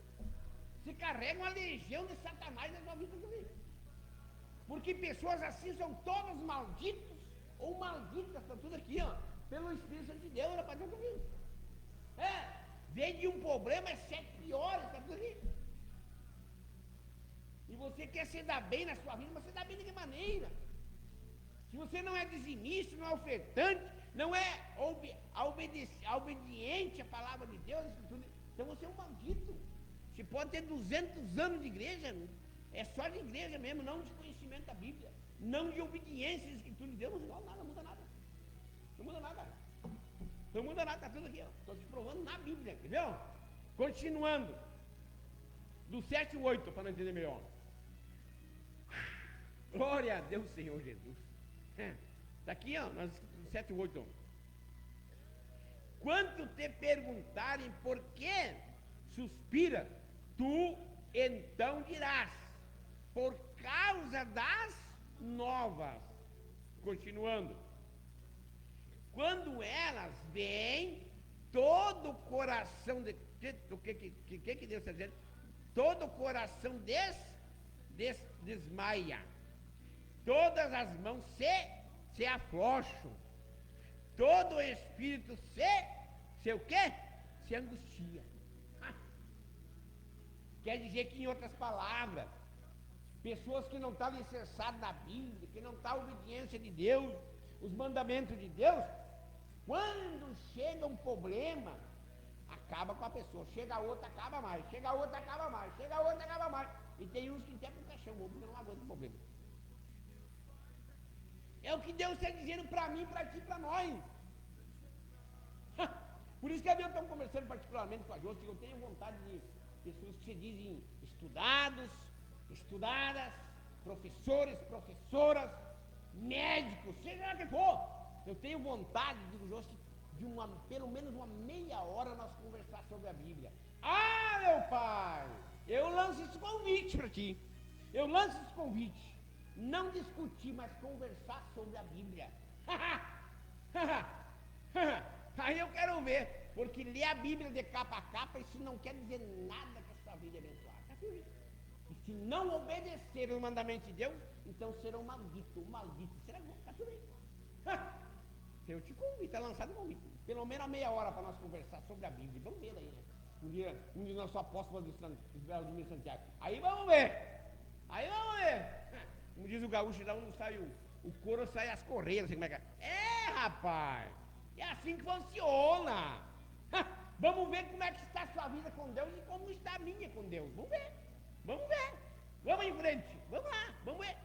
Você carrega uma legião de Satanás na sua vida também. Porque pessoas assim são todas malditos ou malditas, está tudo aqui, ó, pelo Espírito Santo de Deus, rapaz, está tudo aqui. Vem de um problema, é 7 piores, está tudo aqui. E você quer se dar bem na sua vida, mas você dá bem de que maneira? Se você não é dizimista, não é ofertante, não é obediente à palavra de Deus, então você é um maldito. Você pode ter 200 anos de igreja, é só de igreja mesmo, não de conhecimento da Bíblia, não de obediência à Escritura de Deus, não muda nada. Não muda nada. Não muda nada, está tudo aqui, ó. Estou te provando na Bíblia, entendeu? Continuando. Do 7 ao 8, para não entender melhor. Glória a Deus, Senhor Jesus. Está aqui, ó, do 7 ao 8. Quanto te perguntarem por que suspira, tu então dirás, por causa das novas. Continuando. Quando elas vêm, todo o coração o que Deus está dizendo? Todo o coração desmaia, todas as mãos se afrouxam, todo o espírito se o quê? Se angustia. Quer dizer que, em outras palavras, pessoas que não estão alicerçadas na Bíblia, que não estão à obediência de Deus, os mandamentos de Deus, quando chega um problema, acaba com a pessoa. Chega a outra, acaba mais. Chega a outra, acaba mais. Chega a outra, acaba mais. E tem uns que até com o caixão, porque não aguenta o problema. É o que Deus está dizendo para mim, para ti, para nós. Por isso que eu estou conversando particularmente com a Jô, que eu tenho vontade de pessoas que se dizem estudados, estudadas, professores, professoras, médicos, seja lá o que for. Eu tenho vontade, digo, Jô, de pelo menos uma meia hora nós conversar sobre a Bíblia. Ah, meu pai, eu lanço esse convite para ti. Eu lanço esse convite. Não discutir, mas conversar sobre a Bíblia. Aí eu quero ver, porque ler a Bíblia de capa a capa, isso não quer dizer nada que a sua vida é abençoada. E se não obedecer os mandamentos de Deus, então será um maldito, será bom, está tudo bem. Eu te convido, é lançado um convite, pelo menos meia hora para nós conversar sobre a Bíblia. Vamos ver aí, né? Um dia nosso apóstolo de Santiago. Aí vamos ver. Como diz o gaúcho, da onde sai o couro, sai as correias, assim como é que é. Rapaz, é assim que funciona. Vamos ver como é que está a sua vida com Deus e como está a minha com Deus. Vamos ver. Vamos em frente. Vamos lá, vamos ver.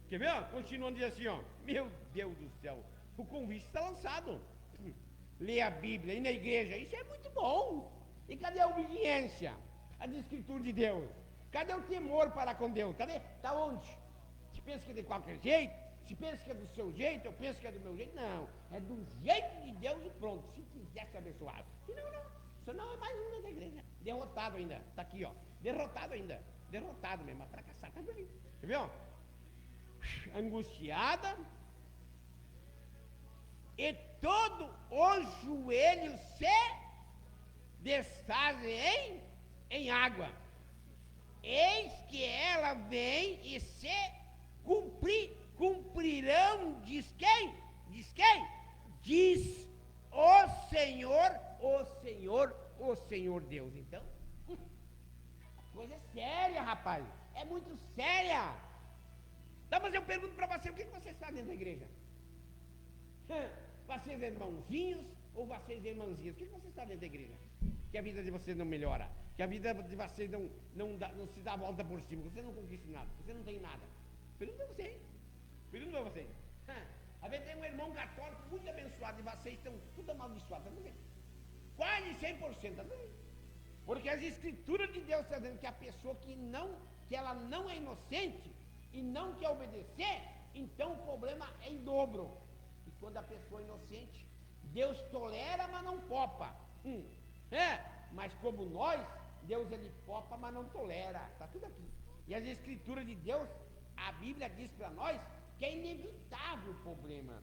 Quer ver? Continuando, diz assim, ó. Meu Deus do céu, o convite está lançado. Ler a Bíblia, ir na igreja, isso é muito bom. E cadê a obediência às Escrituras de Deus? Cadê o temor para com Deus? Cadê? Está onde? Se pensa que é de qualquer jeito? Se pensa que é do seu jeito, eu penso que é do meu jeito? Não, é do jeito de Deus e pronto. Se quiser ser abençoado. E não. Isso não é mais um da igreja. Derrotado ainda. Está aqui, ó. Derrotado ainda. Derrotado mesmo. Mas fracassado. Tá bonito. Quer ver, ó? Angustiada. E todo o joelho se desfazem em água. Eis que ela vem e se cumprirão, diz quem? Diz o Senhor Deus. Então, a coisa é séria, rapaz, é muito séria. Então, mas eu pergunto para você, o que você está dentro da igreja? Vocês irmãozinhos ou vocês irmãzinhas? O que você está dentro da igreja? Que a vida de vocês não melhora, que a vida de vocês não se dá a volta por cima, você não conquista nada, você não tem nada. Pergunta para vocês. Às vezes tem um irmão católico muito abençoado e vocês estão tudo amaldiçoados. Quase 100%. Porque as Escrituras de Deus estão dizendo que a pessoa que ela não é inocente e não quer obedecer, então o problema é em dobro. E quando a pessoa é inocente. Deus tolera, mas não popa. Mas como nós, Deus ele popa, mas não tolera. Está tudo aqui. E as escrituras de Deus, a Bíblia diz para nós que é inevitável o problema.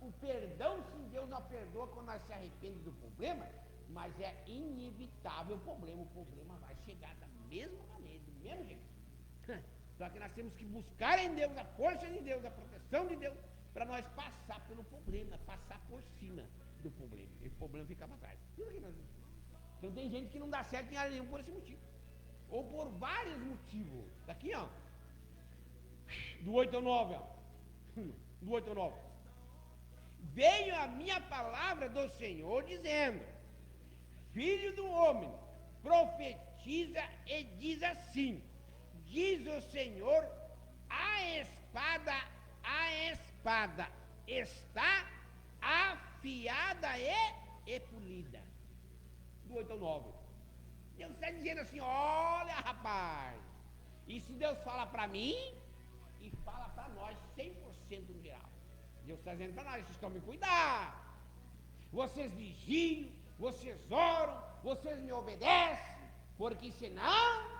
O perdão, sim, Deus não perdoa quando nós se arrepende do problema, mas é inevitável o problema. O problema vai chegar da mesma maneira, do mesmo jeito. Só que nós temos que buscar em Deus a força de Deus, a proteção de Deus, para nós passar pelo problema, passar por cima do problema. E o problema fica para trás. Então tem gente que não dá certo em área nenhuma por esse motivo. Ou por vários motivos. Daqui, ó. Do 8 ao 9, ó. Do 8 ao 9. Veio a minha palavra do Senhor dizendo: Filho do homem, profetiza e diz assim: diz o Senhor, a espada está afiada e polida. Do 8 ao 9. Deus está dizendo assim: olha, rapaz, isso Deus fala para mim e fala para nós 100% no geral. Deus está dizendo para nós: vocês tomem cuidado, vocês vigiam, vocês oram, vocês me obedecem, porque senão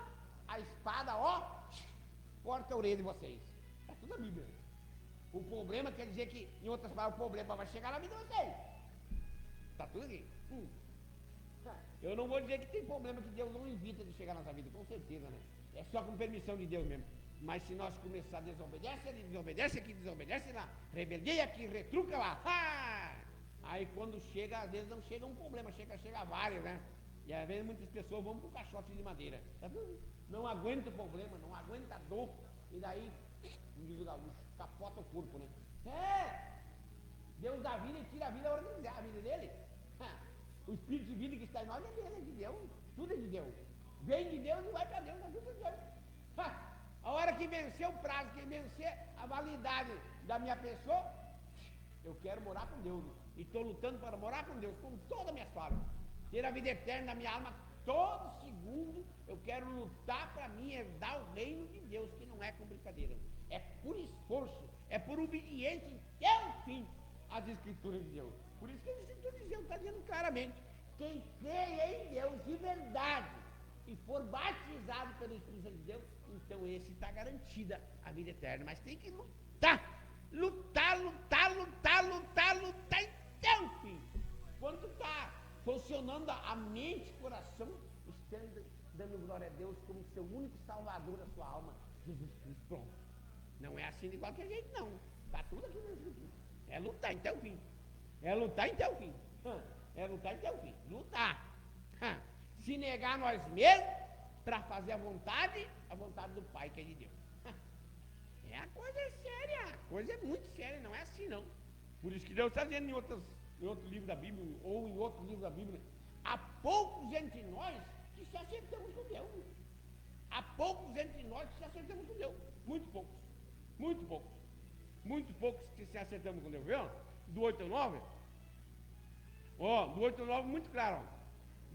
a espada, ó, corta a orelha de vocês. Está tudo na Bíblia. O problema quer dizer que, em outras palavras, o problema vai chegar na vida de vocês. Está tudo aqui. Eu não vou dizer que tem problema que Deus não evita de chegar na nossa vida, com certeza, né? É só com permissão de Deus mesmo. Mas se nós começar a desobedece aqui, desobedece lá, rebeldia aqui, retruca lá, aí quando chega, às vezes não chega um problema, chega vários, né? E às vezes muitas pessoas vão para o caixote de madeira, tá vendo? Não aguenta o problema, não aguenta a dor, e daí, como diz o gaúcho, capota o corpo, né? Deus dá vida e tira a vida a hora que quiser, a vida dele. O espírito de vida que está em nós é dele, é de Deus, tudo é de Deus. Vem de Deus e vai para Deus, é tudo de Deus. A hora que vencer o prazo, que vencer a validade da minha pessoa, eu quero morar com Deus. E estou lutando para morar com Deus, com todas as minhas falhas. Ter a vida eterna na minha alma, todo segundo, eu quero lutar para mim herdar o reino de Deus, que não é com brincadeira. É por esforço, é por obediência até o fim às escrituras de Deus. Por isso que as escrituras de Deus está dizendo claramente: quem crê em Deus de verdade e for batizado pelo Espírito de Deus, então esse está garantida a vida eterna. Mas tem que lutar até o fim. Quando está funcionando a mente e o coração, estando dando glória a Deus como seu único salvador da sua alma, Jesus Cristo. Pronto. Não é assim de qualquer jeito, não. Está tudo aqui na Escritura. É lutar até o fim. É lutar até o fim. É lutar até o fim. Lutar. Se negar nós mesmos para fazer a vontade do Pai, que é de Deus. A coisa é séria. A coisa é muito séria. Não é assim, não. Por isso que Deus está dizendo em outro livro da Bíblia, ou em outro livro da Bíblia: há poucos entre nós que se acertamos com Deus. Há poucos entre nós que se acertamos com Deus. Muito poucos. Muito poucos. Muito poucos que se acertamos com Deus. Viu? Do 8 ao 9. Do 8 ao 9, muito claro.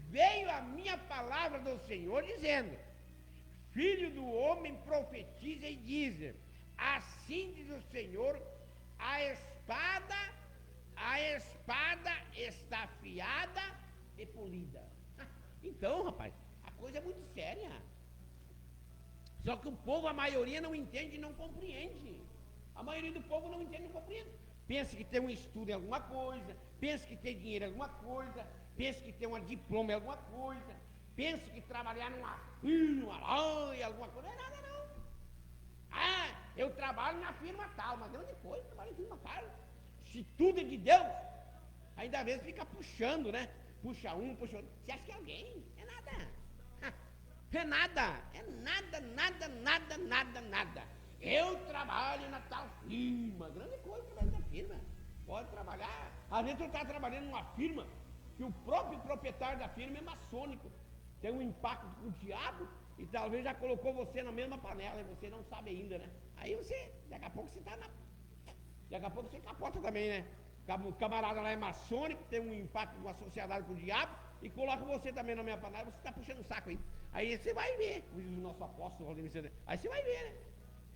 Veio a minha palavra do Senhor dizendo: Filho do homem, profetiza e diz: assim diz o Senhor, a espada está afiada e polida. Então, rapaz, a coisa é muito séria. Só que o povo, a maioria, não entende e não compreende. A maioria do povo não entende e não compreende. Pensa que tem um estudo em alguma coisa, pensa que tem dinheiro em alguma coisa, pensa que tem um diploma em alguma coisa, pensa que trabalhar numa firma, alguma coisa. Não é nada, não. Eu trabalho na firma tal, mas grande coisa, trabalho em firma tal. Se tudo é de Deus, ainda às vezes fica puxando, né? Puxa um, puxa outro. Você acha que é alguém? É nada. É nada. É nada. Eu trabalho na tal firma. Grande coisa trabalhar na firma. Pode trabalhar. Às vezes tu está trabalhando numa firma que o próprio proprietário da firma é maçônico. Tem um impacto com o diabo e talvez já colocou você na mesma panela e você não sabe ainda, né? Aí você, daqui a pouco você capota também, né? O camarada lá é maçônico, tem um impacto com a sociedade com o diabo e coloca você também na mesma panela, você está puxando o saco aí. Aí você vai ver, como diz o nosso apóstolo, aí você vai ver, né?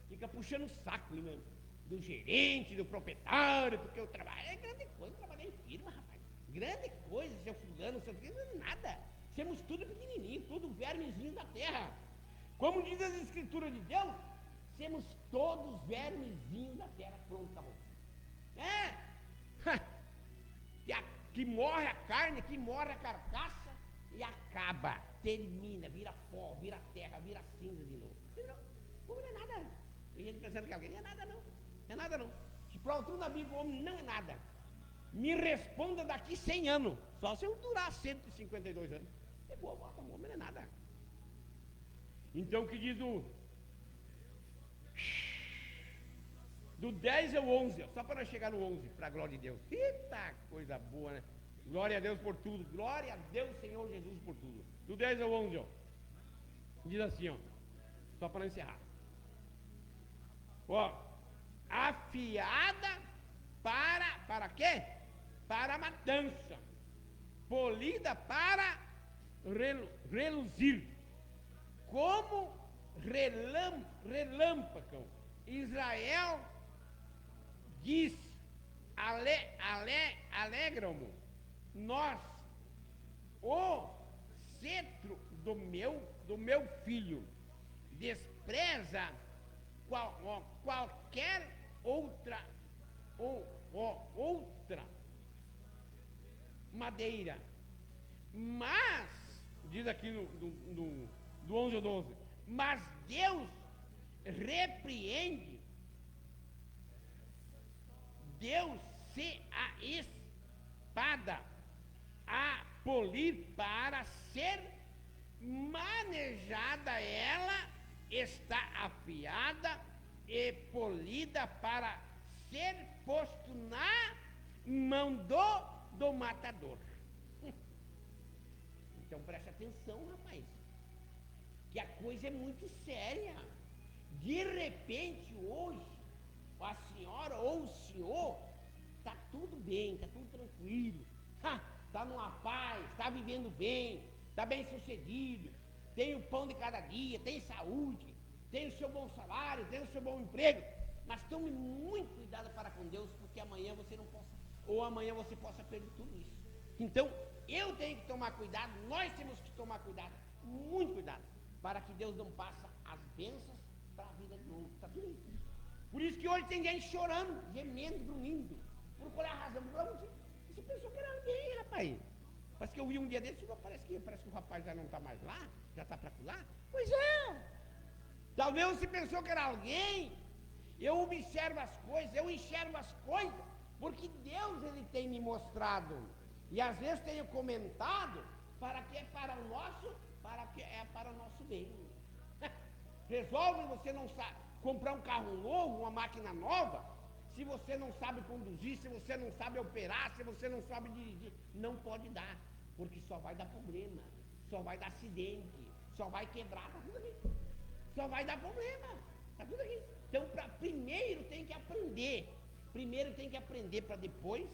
Fica puxando o saco aí mesmo. do gerente, do proprietário, porque eu trabalho. É grande coisa trabalhar em firma, rapaz. Grande coisa, seu fulano, seu filho, nada. Somos tudo pequenininho, tudo vermezinho da terra. Como diz as escrituras de Deus, somos todos vermezinhos da terra. Pronto, tá bom. Que morre a carne, que morre a carcaça e acaba, termina, vira pó, vira terra, vira cinza de novo. Não é nada. Tem gente pensando que alguém não é nada não. Não é nada não. Se prova tudo na Bíblia, o homem não é nada. Me responda daqui 100 anos. Só se eu durar 152 anos. É boa, bota, o homem não é nada. Então o que diz do 10 ao 11, só para nós chegar no 11, para a glória de Deus. Eita, coisa boa, né? Glória a Deus por tudo. Glória a Deus, Senhor Jesus, por tudo. Do 10 ao 11, ó. Diz assim, ó. Só para encerrar. Ó. Afiada para quê? Para a matança. Polida para reluzir. Como relâmpago. Israel diz, alegram-me, nós, o cetro do meu filho, despreza qualquer outra madeira, mas, diz aqui do 11 ao 12, mas Deus repreende, Deus se a espada a polir para ser manejada, ela está afiada e polida para ser posto na mão do matador. Então preste atenção, rapaz, que a coisa é muito séria. De repente hoje a senhora ou o senhor está tudo bem, está tudo tranquilo, está numa paz, está vivendo bem, está bem sucedido, tem o pão de cada dia, tem saúde, tem o seu bom salário, tem o seu bom emprego, mas tome muito cuidado para com Deus, porque amanhã você não possa, ou amanhã você possa perder tudo isso. Então eu tenho que tomar cuidado, nós temos que tomar cuidado, muito cuidado, para que Deus não passe as bênçãos para a vida do mundo. Está tudo isso. Por isso que hoje tem gente chorando, gemendo, grunhindo, por qual é a razão? Você pensou que era alguém, rapaz. Parece que eu vi um dia desse, parece que o rapaz já não está mais lá, já está para lá. Pois é. Talvez você pensou que era alguém. Eu observo as coisas, eu enxergo as coisas, porque Deus ele tem me mostrado. E às vezes tenho comentado para que é para o nosso, para que é para o nosso bem. Resolve você não sabe comprar um carro novo, uma máquina nova, se você não sabe conduzir, se você não sabe operar, se você não sabe dirigir, não pode dar, porque só vai dar problema, só vai dar acidente, só vai quebrar, tá tudo aqui, só vai dar problema, tá tudo aqui. Então primeiro tem que aprender para depois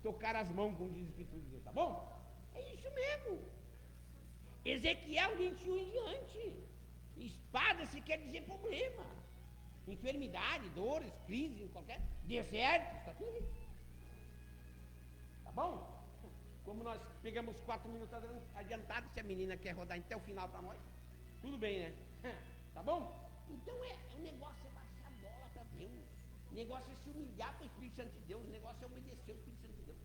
tocar as mãos, como diz o Espírito de Deus, tá bom? É isso mesmo. Ezequiel 21 em diante. Espada se quer dizer problema, enfermidade, dores, crise, qualquer deserto, tá tudo aí. Tá bom? Como nós pegamos 4 minutos adiantados, se a menina quer rodar até o final para nós, tudo bem, né? Tá bom? Então o negócio é baixar a bola para Deus, o negócio é se humilhar para o Espírito Santo de Deus, o negócio é obedecer o Espírito Santo de Deus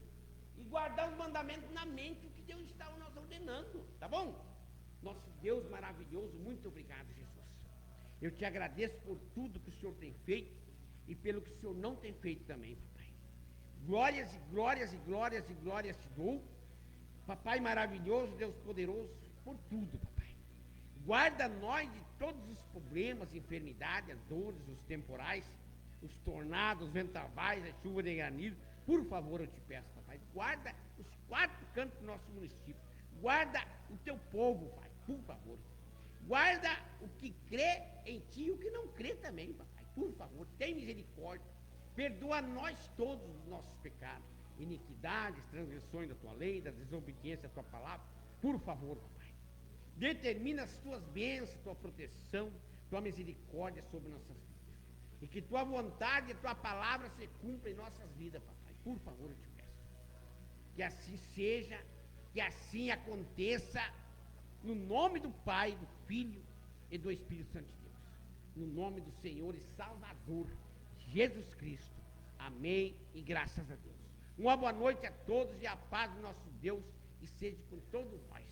e guardar os mandamentos na mente, o que Deus está nos ordenando, tá bom? Nosso Deus maravilhoso, muito obrigado, Jesus. Eu te agradeço por tudo que o Senhor tem feito e pelo que o Senhor não tem feito também, papai. Glórias e glórias e glórias e glórias te dou, papai maravilhoso, Deus poderoso, por tudo, papai. Guarda nós de todos os problemas, enfermidades, as dores, os temporais, os tornados, os vendavais, a chuva de granizo. Por favor, eu te peço, papai, guarda os 4 cantos do nosso município. Guarda o teu povo, pai, por favor. Guarda o que crê em ti e o que não crê também, papai. Por favor, tem misericórdia. Perdoa nós todos os nossos pecados, iniquidades, transgressões da tua lei, da desobediência à tua palavra. Por favor, papai. Determina as tuas bênçãos, tua proteção, tua misericórdia sobre nossas vidas. E que tua vontade e tua palavra se cumpra em nossas vidas, papai. Por favor, eu te peço. Que assim seja, que assim aconteça, no nome do Pai, do Filho e do Espírito Santo de Deus. No nome do Senhor e Salvador, Jesus Cristo. Amém e graças a Deus. Uma boa noite a todos e a paz do nosso Deus e seja com todos nós,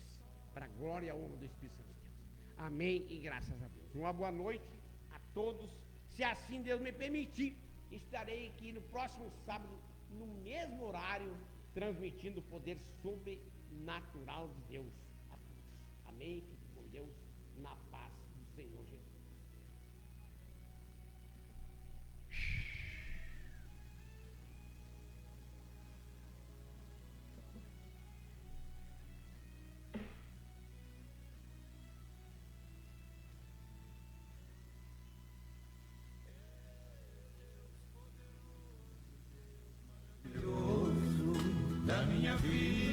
para a glória e a honra do Espírito Santo de Deus. Amém e graças a Deus. Uma boa noite a todos. Se assim Deus me permitir, estarei aqui no próximo sábado, no mesmo horário, transmitindo o poder sobrenatural de Deus a todos. Amém? Fique com Deus, na paz do Senhor Jesus. Da minha vida.